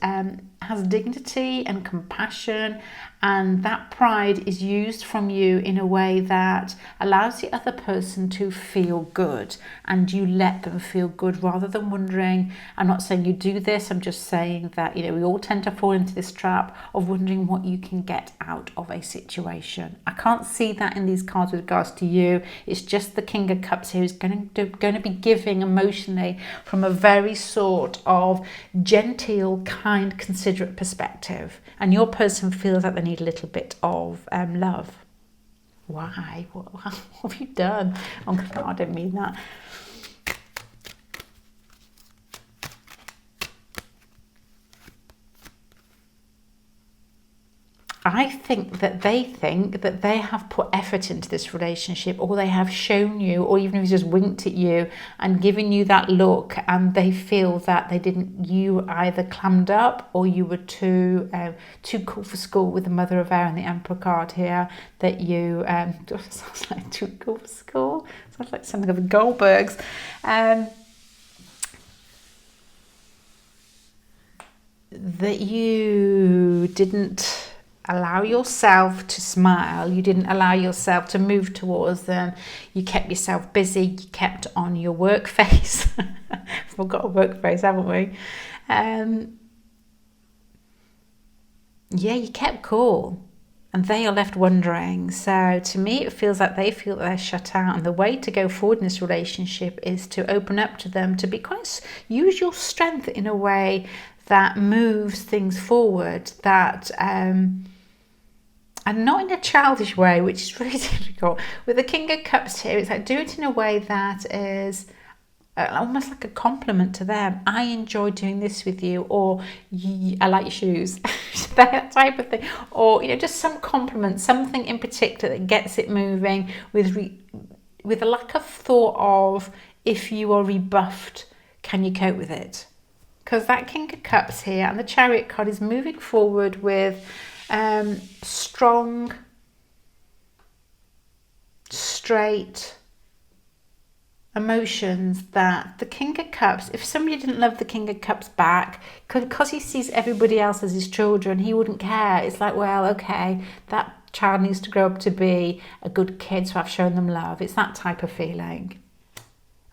has dignity and compassion, and that pride is used from you in a way that allows the other person to feel good, and you let them feel good rather than wondering. I'm not saying you do this, I'm just saying that we all tend to fall into this trap of wondering what you can get out of a situation. I can't see that in these cards with regards to you. It's just the King of Cups here is going to be giving emotionally from a very sort of genteel, kind, considerate perspective, and your person feels like they need a little bit of love. Why? What have you done? Oh, no, I don't mean that. I think that they have put effort into this relationship, or they have shown you, or even if just winked at you and given you that look, and they feel that you either clammed up or you were too cool for school with the Mother of Air and the Emperor card here, that you sounds like too cool for school. Sounds like something of the Goldbergs. That you didn't allow yourself to smile, you didn't allow yourself to move towards them, you kept yourself busy, you kept on your work face. We've got a work face, haven't we? You kept cool, and they are left wondering. So to me it feels like they feel that they're shut out, and the way to go forward in this relationship is to open up to them, to be quite, use your strength in a way that moves things forward, that and not in a childish way, which is really difficult. With the King of Cups here, it's like do it in a way that is almost like a compliment to them. I enjoy doing this with you, or I like your shoes, that type of thing, or just some compliment, something in particular that gets it moving with a lack of thought of, if you are rebuffed, can you cope with it? Because that King of Cups here and the Chariot card is moving forward with strong, straight, emotions that the King of Cups, if somebody didn't love the King of Cups back, because he sees everybody else as his children, he wouldn't care. It's like, well, okay, that child needs to grow up to be a good kid, so I've shown them love. It's that type of feeling.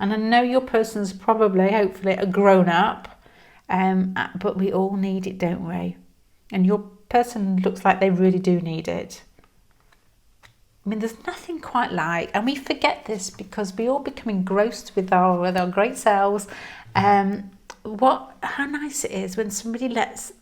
And I know your person's probably, hopefully, a grown up, but we all need it, don't we? And your person looks like they really do need it. I mean, there's nothing quite like, and we forget this because we all become engrossed with our great selves. How nice it is when somebody lets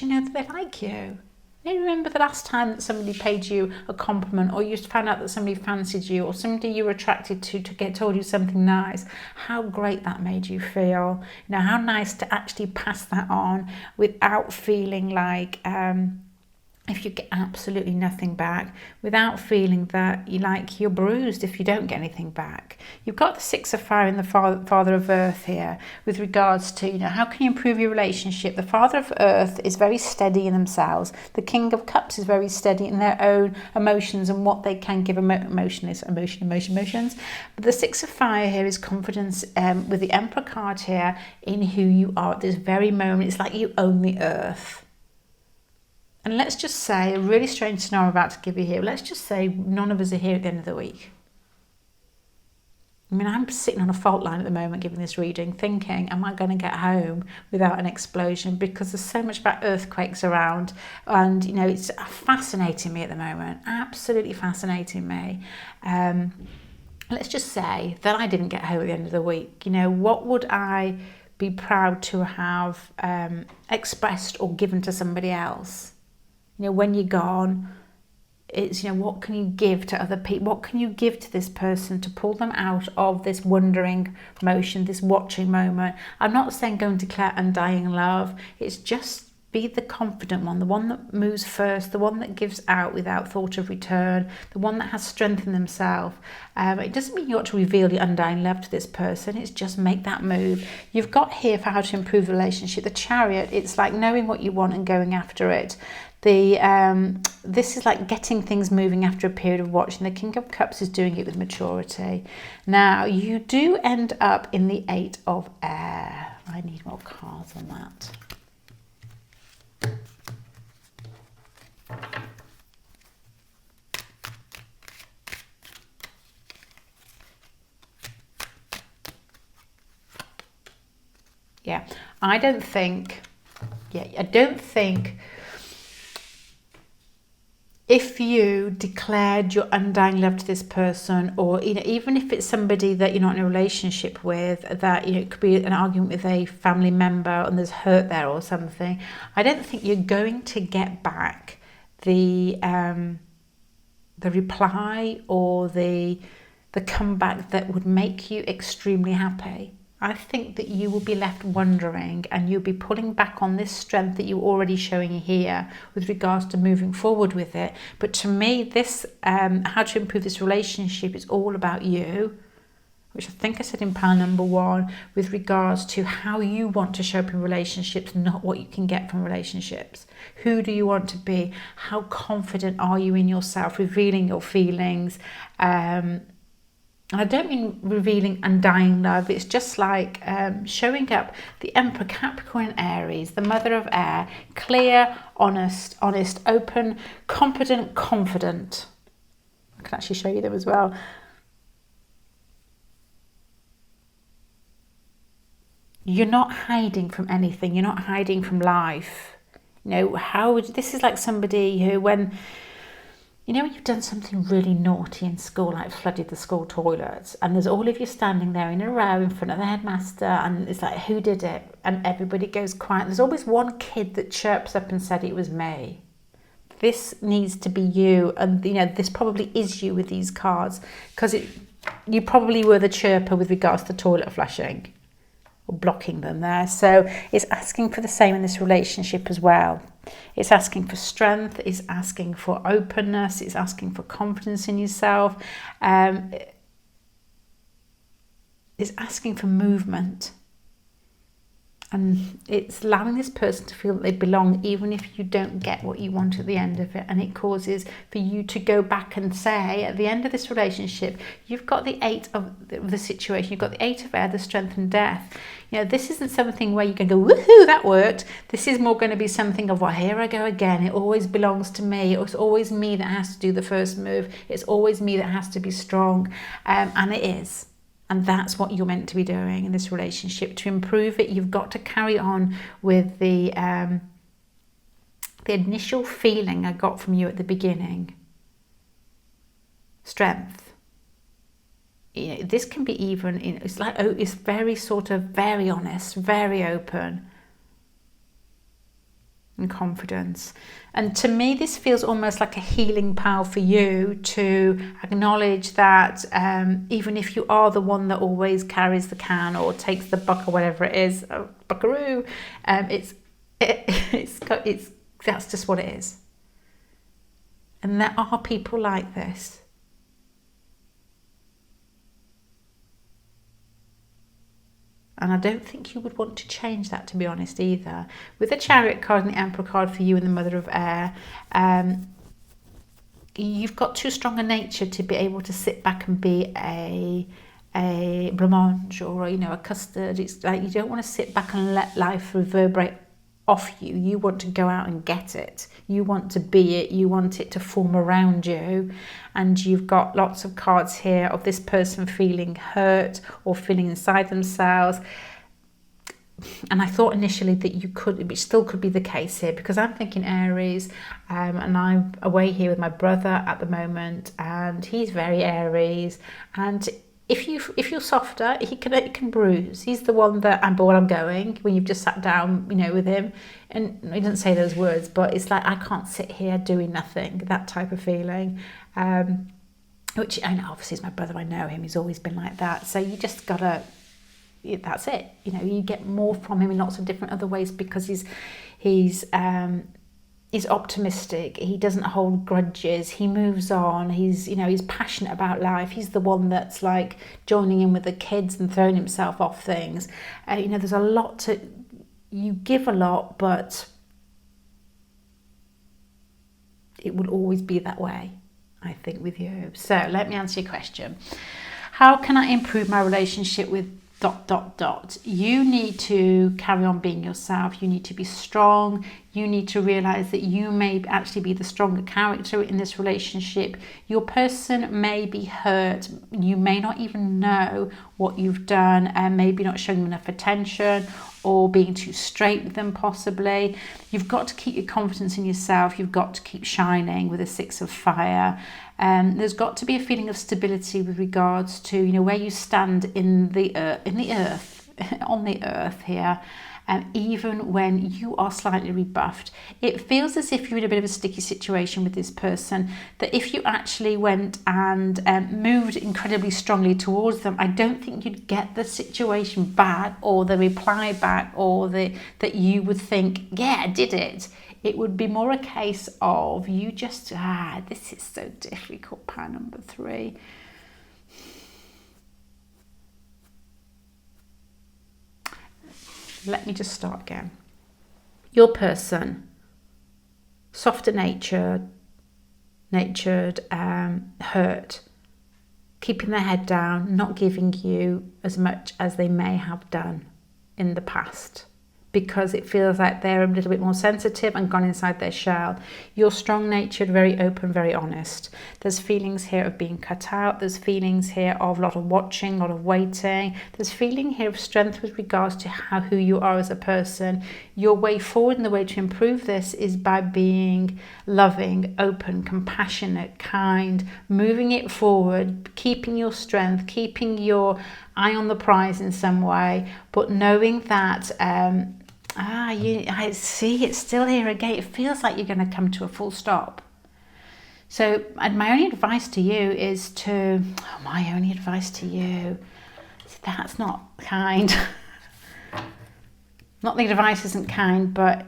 you know that they like you. You remember the last time that somebody paid you a compliment, or you found out that somebody fancied you, or somebody you were attracted to get told you something nice. How great that made you feel. You know, how nice to actually pass that on without feeling like if you get absolutely nothing back, without feeling that you're bruised if you don't get anything back. You've got the Six of Fire and the Father of Earth here with regards to, how can you improve your relationship? The Father of Earth is very steady in themselves. The King of Cups is very steady in their own emotions and what they can give. Emotions. But the Six of Fire here is confidence with the Emperor card here in who you are at this very moment. It's like you own the earth. And let's just say, a really strange scenario I'm about to give you here, let's just say none of us are here at the end of the week. I mean, I'm sitting on a fault line at the moment giving this reading, thinking, am I going to get home without an explosion? Because there's so much about earthquakes around, and, it's fascinating me at the moment, absolutely fascinating me. Let's just say that I didn't get home at the end of the week. What would I be proud to have expressed or given to somebody else? When you're gone, it's, what can you give to other people? What can you give to this person to pull them out of this wondering motion, this watching moment? I'm not saying go and declare undying love. It's just be the confident one, the one that moves first, the one that gives out without thought of return, the one that has strength in themselves. It doesn't mean you ought to reveal your undying love to this person. It's just make that move. You've got here for how to improve the relationship. The Chariot, it's like knowing what you want and going after it. This is like getting things moving after a period of watching. The King of Cups is doing it with maturity. Now, you do end up in the Eight of Air. I need more cards on that. Yeah, I don't think if you declared your undying love to this person, or even if it's somebody that you're not in a relationship with, that it could be an argument with a family member and there's hurt there or something, I don't think you're going to get back the reply or the comeback that would make you extremely happy. I think that you will be left wondering, and you'll be pulling back on this strength that you're already showing here with regards to moving forward with it. But to me, this how to improve this relationship is all about you, which I think I said in pile number 1, with regards to how you want to show up in relationships, not what you can get from relationships. Who do you want to be? How confident are you in yourself, revealing your feelings? And I don't mean revealing undying love. It's just like showing up the Emperor, Capricorn, Aries, the Mother of Air, clear, honest, open, competent, confident. I can actually show you them as well. You're not hiding from anything. You're not hiding from life. This is like somebody who, when you've done something really naughty in school, like flooded the school toilets, and there's all of you standing there in a row in front of the headmaster, and it's like, who did it? And everybody goes quiet. There's always one kid that chirps up and said, it was me. This needs to be you. And, this probably is you with these cards, because you probably were the chirper with regards to toilet flushing or blocking them there. So it's asking for the same in this relationship as well. It's asking for strength, it's asking for openness, it's asking for confidence in yourself. It's asking for movement. And it's allowing this person to feel that they belong, even if you don't get what you want at the end of it. And it causes for you to go back and say, at the end of this relationship, you've got the 8 of the situation, you've got the 8 of air, the strength and death. You know, this isn't something where you can go, woohoo, that worked. This is more going to be something of, well, here I go again. It always belongs to me. It's always me that has to do the first move. It's always me that has to be strong. And it is. And that's what you're meant to be doing in this relationship. To improve it, you've got to carry on with the initial feeling I got from you at the beginning. Strength. You know, this can be even, you know, it's like, oh, it's very sort of very honest, very open. And confidence. And to me, this feels almost like a healing power for you to acknowledge that even if you are the one that always carries the can or takes the buck or whatever it is, buckaroo, it's that's just what it is. And there are people like this. And I don't think you would want to change that, to be honest, either. With the Chariot card and the Emperor card for you and the Mother of Air, you've got too strong a nature to be able to sit back and be a blancmange or, you know, a custard. It's like you don't want to sit back and let life reverberate off you. You want to go out and get it. You want to be it. You want it to form around you. And you've got lots of cards here of this person feeling hurt or feeling inside themselves. And I thought initially that you could, which still could be the case here, because I'm thinking Aries, and I'm away here with my brother at the moment, and he's very Aries. And if you're softer, it can bruise. He's the one that I'm going when you've just sat down, you know, with him, and he doesn't say those words, but it's like I can't sit here doing nothing. That type of feeling, which I know obviously is my brother. I know him. He's always been like that. So you just gotta. That's it. You know, you get more from him in lots of different other ways because he's optimistic. He doesn't hold grudges. He moves on. He's passionate about life. He's the one that's like joining in with the kids and throwing himself off things. There's a lot to, you give a lot, but it will always be that way, I think, with you. So let me answer your question. How can I improve my relationship with ... You need to carry on being yourself. You need to be strong. You need to realize that you may actually be the stronger character in this relationship. Your person may be hurt. You may not even know what you've done, and maybe not showing them enough attention or being too straight with them possibly. You've got to keep your confidence in yourself. You've got to keep shining with a 6 of fire. There's got to be a feeling of stability with regards to, where you stand in the earth, on the earth here. Even when you are slightly rebuffed, it feels as if you're in a bit of a sticky situation with this person, that if you actually went and moved incredibly strongly towards them, I don't think you'd get the situation back or the reply back or that you would think, yeah, I did it. It would be more a case of you just, this is so difficult, pile number 3. Let me just start again. Your person, softer natured, hurt, keeping their head down, not giving you as much as they may have done in the past, because it feels like they're a little bit more sensitive and gone inside their shell. You're strong-natured, very open, very honest. There's feelings here of being cut out. There's feelings here of a lot of watching, a lot of waiting. There's feeling here of strength with regards to who you are as a person. Your way forward and the way to improve this is by being loving, open, compassionate, kind, moving it forward, keeping your strength, keeping your eye on the prize in some way, but knowing that I see it's still here again. It feels like you're going to come to a full stop. So, and my only advice to you is that's not kind. Not the advice isn't kind, but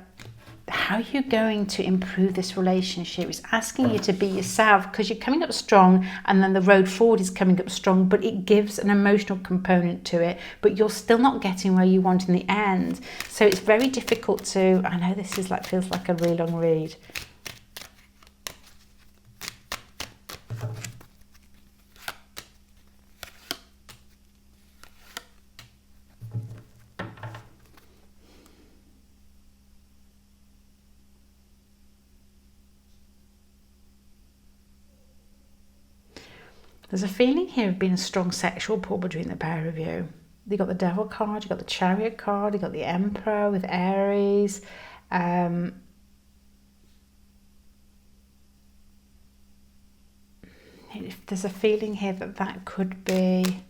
how are you going to improve this relationship? It's asking you to be yourself, because you're coming up strong and then the road forward is coming up strong, but it gives an emotional component to it, but you're still not getting where you want in the end. So it's very difficult to, I know this is like, feels like a really long read. There's a feeling here of being a strong sexual pull between the pair of you. You got the Devil card, you got the Chariot card, you got the Emperor with Aries. There's a feeling here that could be,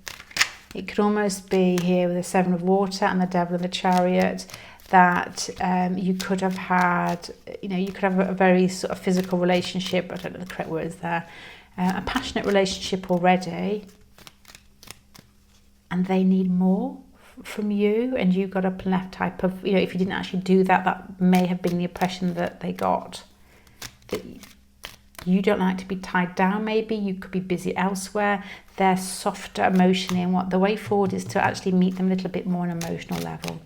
it could almost be here with the Seven of Water and the Devil and the Chariot, that you could have had, you could have a very sort of physical relationship, I don't know the correct words there, a passionate relationship already, and they need more from you, and you got up and left type of, if you didn't actually do that, that may have been the impression that they got, that you don't like to be tied down. Maybe you could be busy elsewhere. They're softer emotionally, and what the way forward is to actually meet them a little bit more on an emotional level.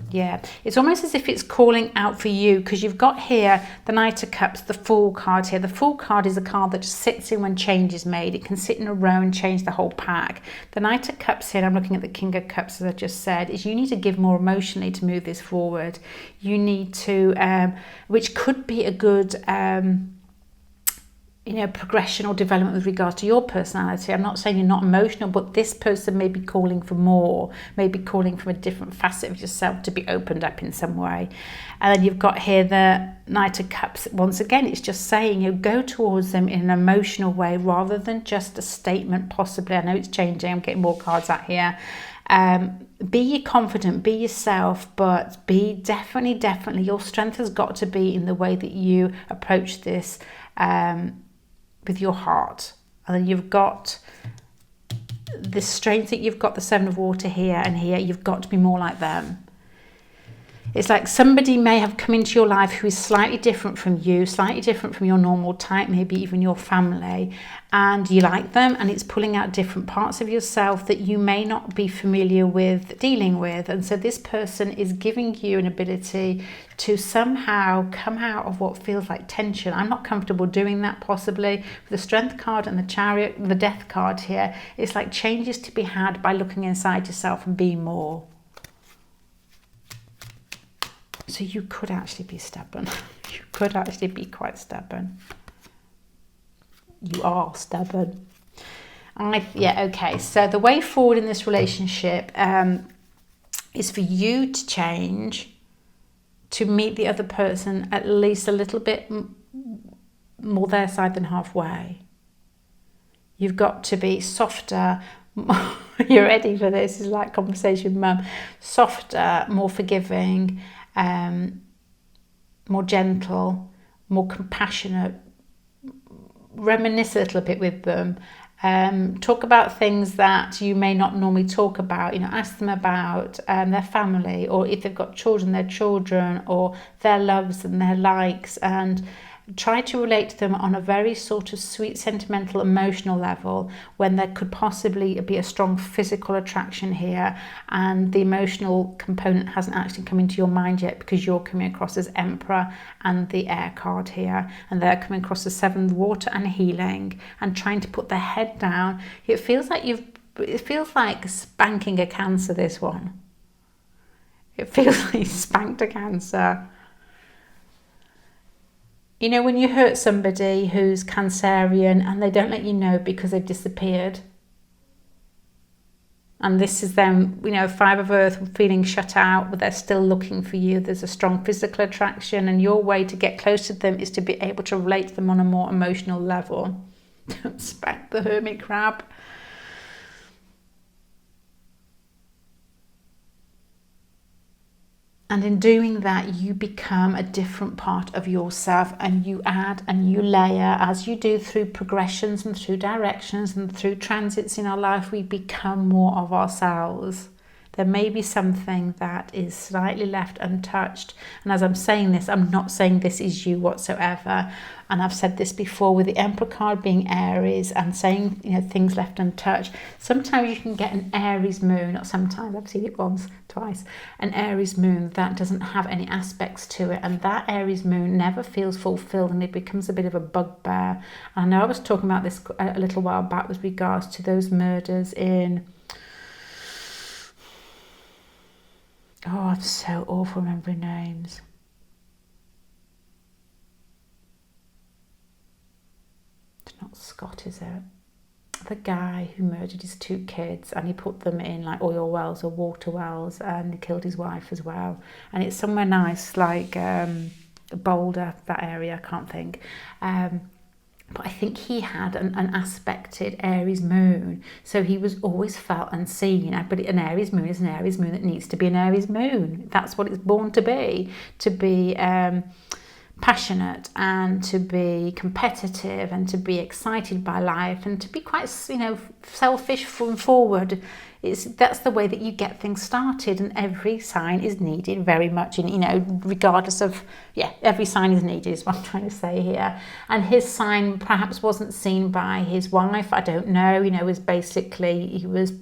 Yeah, it's almost as if it's calling out for you, because you've got here the Knight of Cups, the Fool card here. The Fool card is a card that just sits in when change is made. It can sit in a row and change the whole pack. The Knight of Cups here, and I'm looking at the King of Cups as I just said, is you need to give more emotionally to move this forward. You need to, which could be a good progression or development with regards to your personality. I'm not saying you're not emotional, but this person may be calling for more, maybe calling from a different facet of yourself to be opened up in some way. And then you've got here the Knight of Cups. Once again, it's just saying go towards them in an emotional way rather than just a statement, possibly. I know it's changing. I'm getting more cards out here. Be confident, be yourself, but be definitely, your strength has got to be in the way that you approach this, with your heart. And then you've got this strength that you've got the Seven of Water here and here. You've got to be more like them. It's like somebody may have come into your life who is slightly different from you, slightly different from your normal type, maybe even your family, and you like them, and it's pulling out different parts of yourself that you may not be familiar with dealing with. And so this person is giving you an ability to somehow come out of what feels like tension. I'm not comfortable doing that, possibly. With the Strength card and the Chariot, the Death card here, it's like changes to be had by looking inside yourself and being more. So you could actually be stubborn. You could actually be quite stubborn. You are stubborn. Okay. So the way forward in this relationship is for you to change, to meet the other person at least a little bit more their side than halfway. You've got to be softer. You're ready for this. It's like conversation, mum. Softer, more forgiving, more gentle, more compassionate. Reminisce a little bit with them. Talk about things that you may not normally talk about. Ask them about their family, or if they've got children, their children, or their loves and their likes, and try to relate to them on a very sort of sweet, sentimental, emotional level, when there could possibly be a strong physical attraction here, and the emotional component hasn't actually come into your mind yet, because you're coming across as Emperor and the Air card here, and they're coming across as Seven of Water and healing, and trying to put their head down. It feels like spanking a Cancer, this one. It feels like you spanked a Cancer. When you hurt somebody who's Cancerian and they don't let you know because they've disappeared. And this is them, Five of Earth, feeling shut out, but they're still looking for you. There's a strong physical attraction, and your way to get close to them is to be able to relate to them on a more emotional level. Don't spank the hermit crab. And in doing that, you become a different part of yourself, and you add and you layer as you do through progressions and through directions and through transits in our life. We become more of ourselves. There may be something that is slightly left untouched. And as I'm saying this, I'm not saying this is you whatsoever. And I've said this before with the Emperor card being Aries and saying, you know, things left untouched. Sometimes you can get an Aries moon, or sometimes, I've seen it once, twice, an Aries moon that doesn't have any aspects to it. And that Aries moon never feels fulfilled and it becomes a bit of a bugbear. And I know I was talking about this a little while back with regards to those murders in... Oh, I'm so awful remembering names. It's not Scott, is it? The guy who murdered his 2 kids and he put them in like oil wells or water wells, and he killed his wife as well. And it's somewhere nice, like Boulder, that area, I can't think. But I think he had an aspected Aries moon, so he was always felt unseen. But an Aries moon is an Aries moon that needs to be an Aries moon. That's what it's born to be passionate and to be competitive and to be excited by life and to be quite, you know, selfish and forward. That's the way that you get things started, and every sign is needed very much, in, you know, regardless of, every sign is needed is what I'm trying to say here. And his sign perhaps wasn't seen by his wife, I don't know, you know, was basically, he was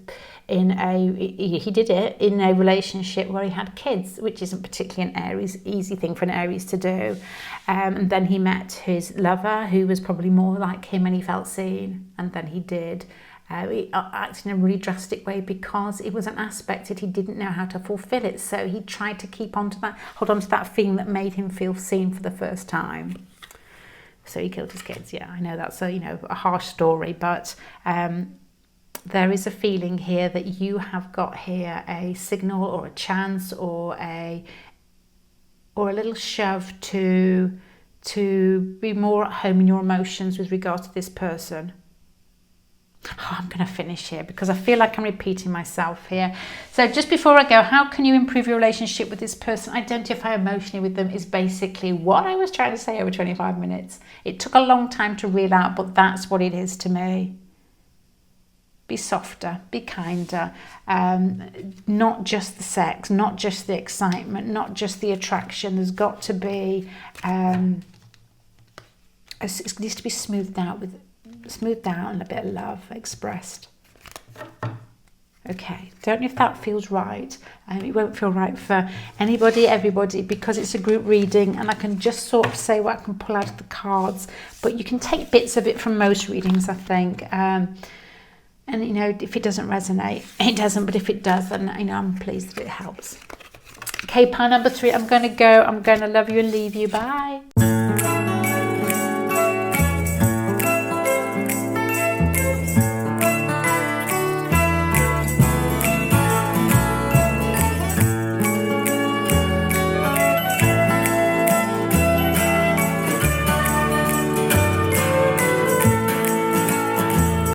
he did it in a relationship where he had kids, which isn't particularly an Aries, easy thing for an Aries to do. And then he met his lover, who was probably more like him, and he felt seen, and then he did. He acted in a really drastic way because it was an aspect that he didn't know how to fulfill it. So he tried to hold on to that feeling that made him feel seen for the first time. So he killed his kids. Yeah, I know that's a harsh story, but there is a feeling here that you have got here a signal or a chance or a little shove to be more at home in your emotions with regards to this person. Oh, I'm going to finish here because I feel like I'm repeating myself here. So just before I go, how can you improve your relationship with this person? Identify emotionally with them is basically what I was trying to say over 25 minutes. It took a long time to reel out, but that's what it is to me. Be softer, be kinder, not just the sex, not just the excitement, not just the attraction. There's got to be, it needs to be smoothed out and a bit of love expressed. Okay, don't know if that feels right. It won't feel right for anybody, everybody, because it's a group reading and I can just sort of say what I can pull out of the cards, but you can take bits of it from most readings, I think. And, you know, if it doesn't resonate, it doesn't, but if it does, then, you know, I'm pleased that it helps. Okay, pile number 3, I'm going to go. I'm going to love you and leave you. Bye.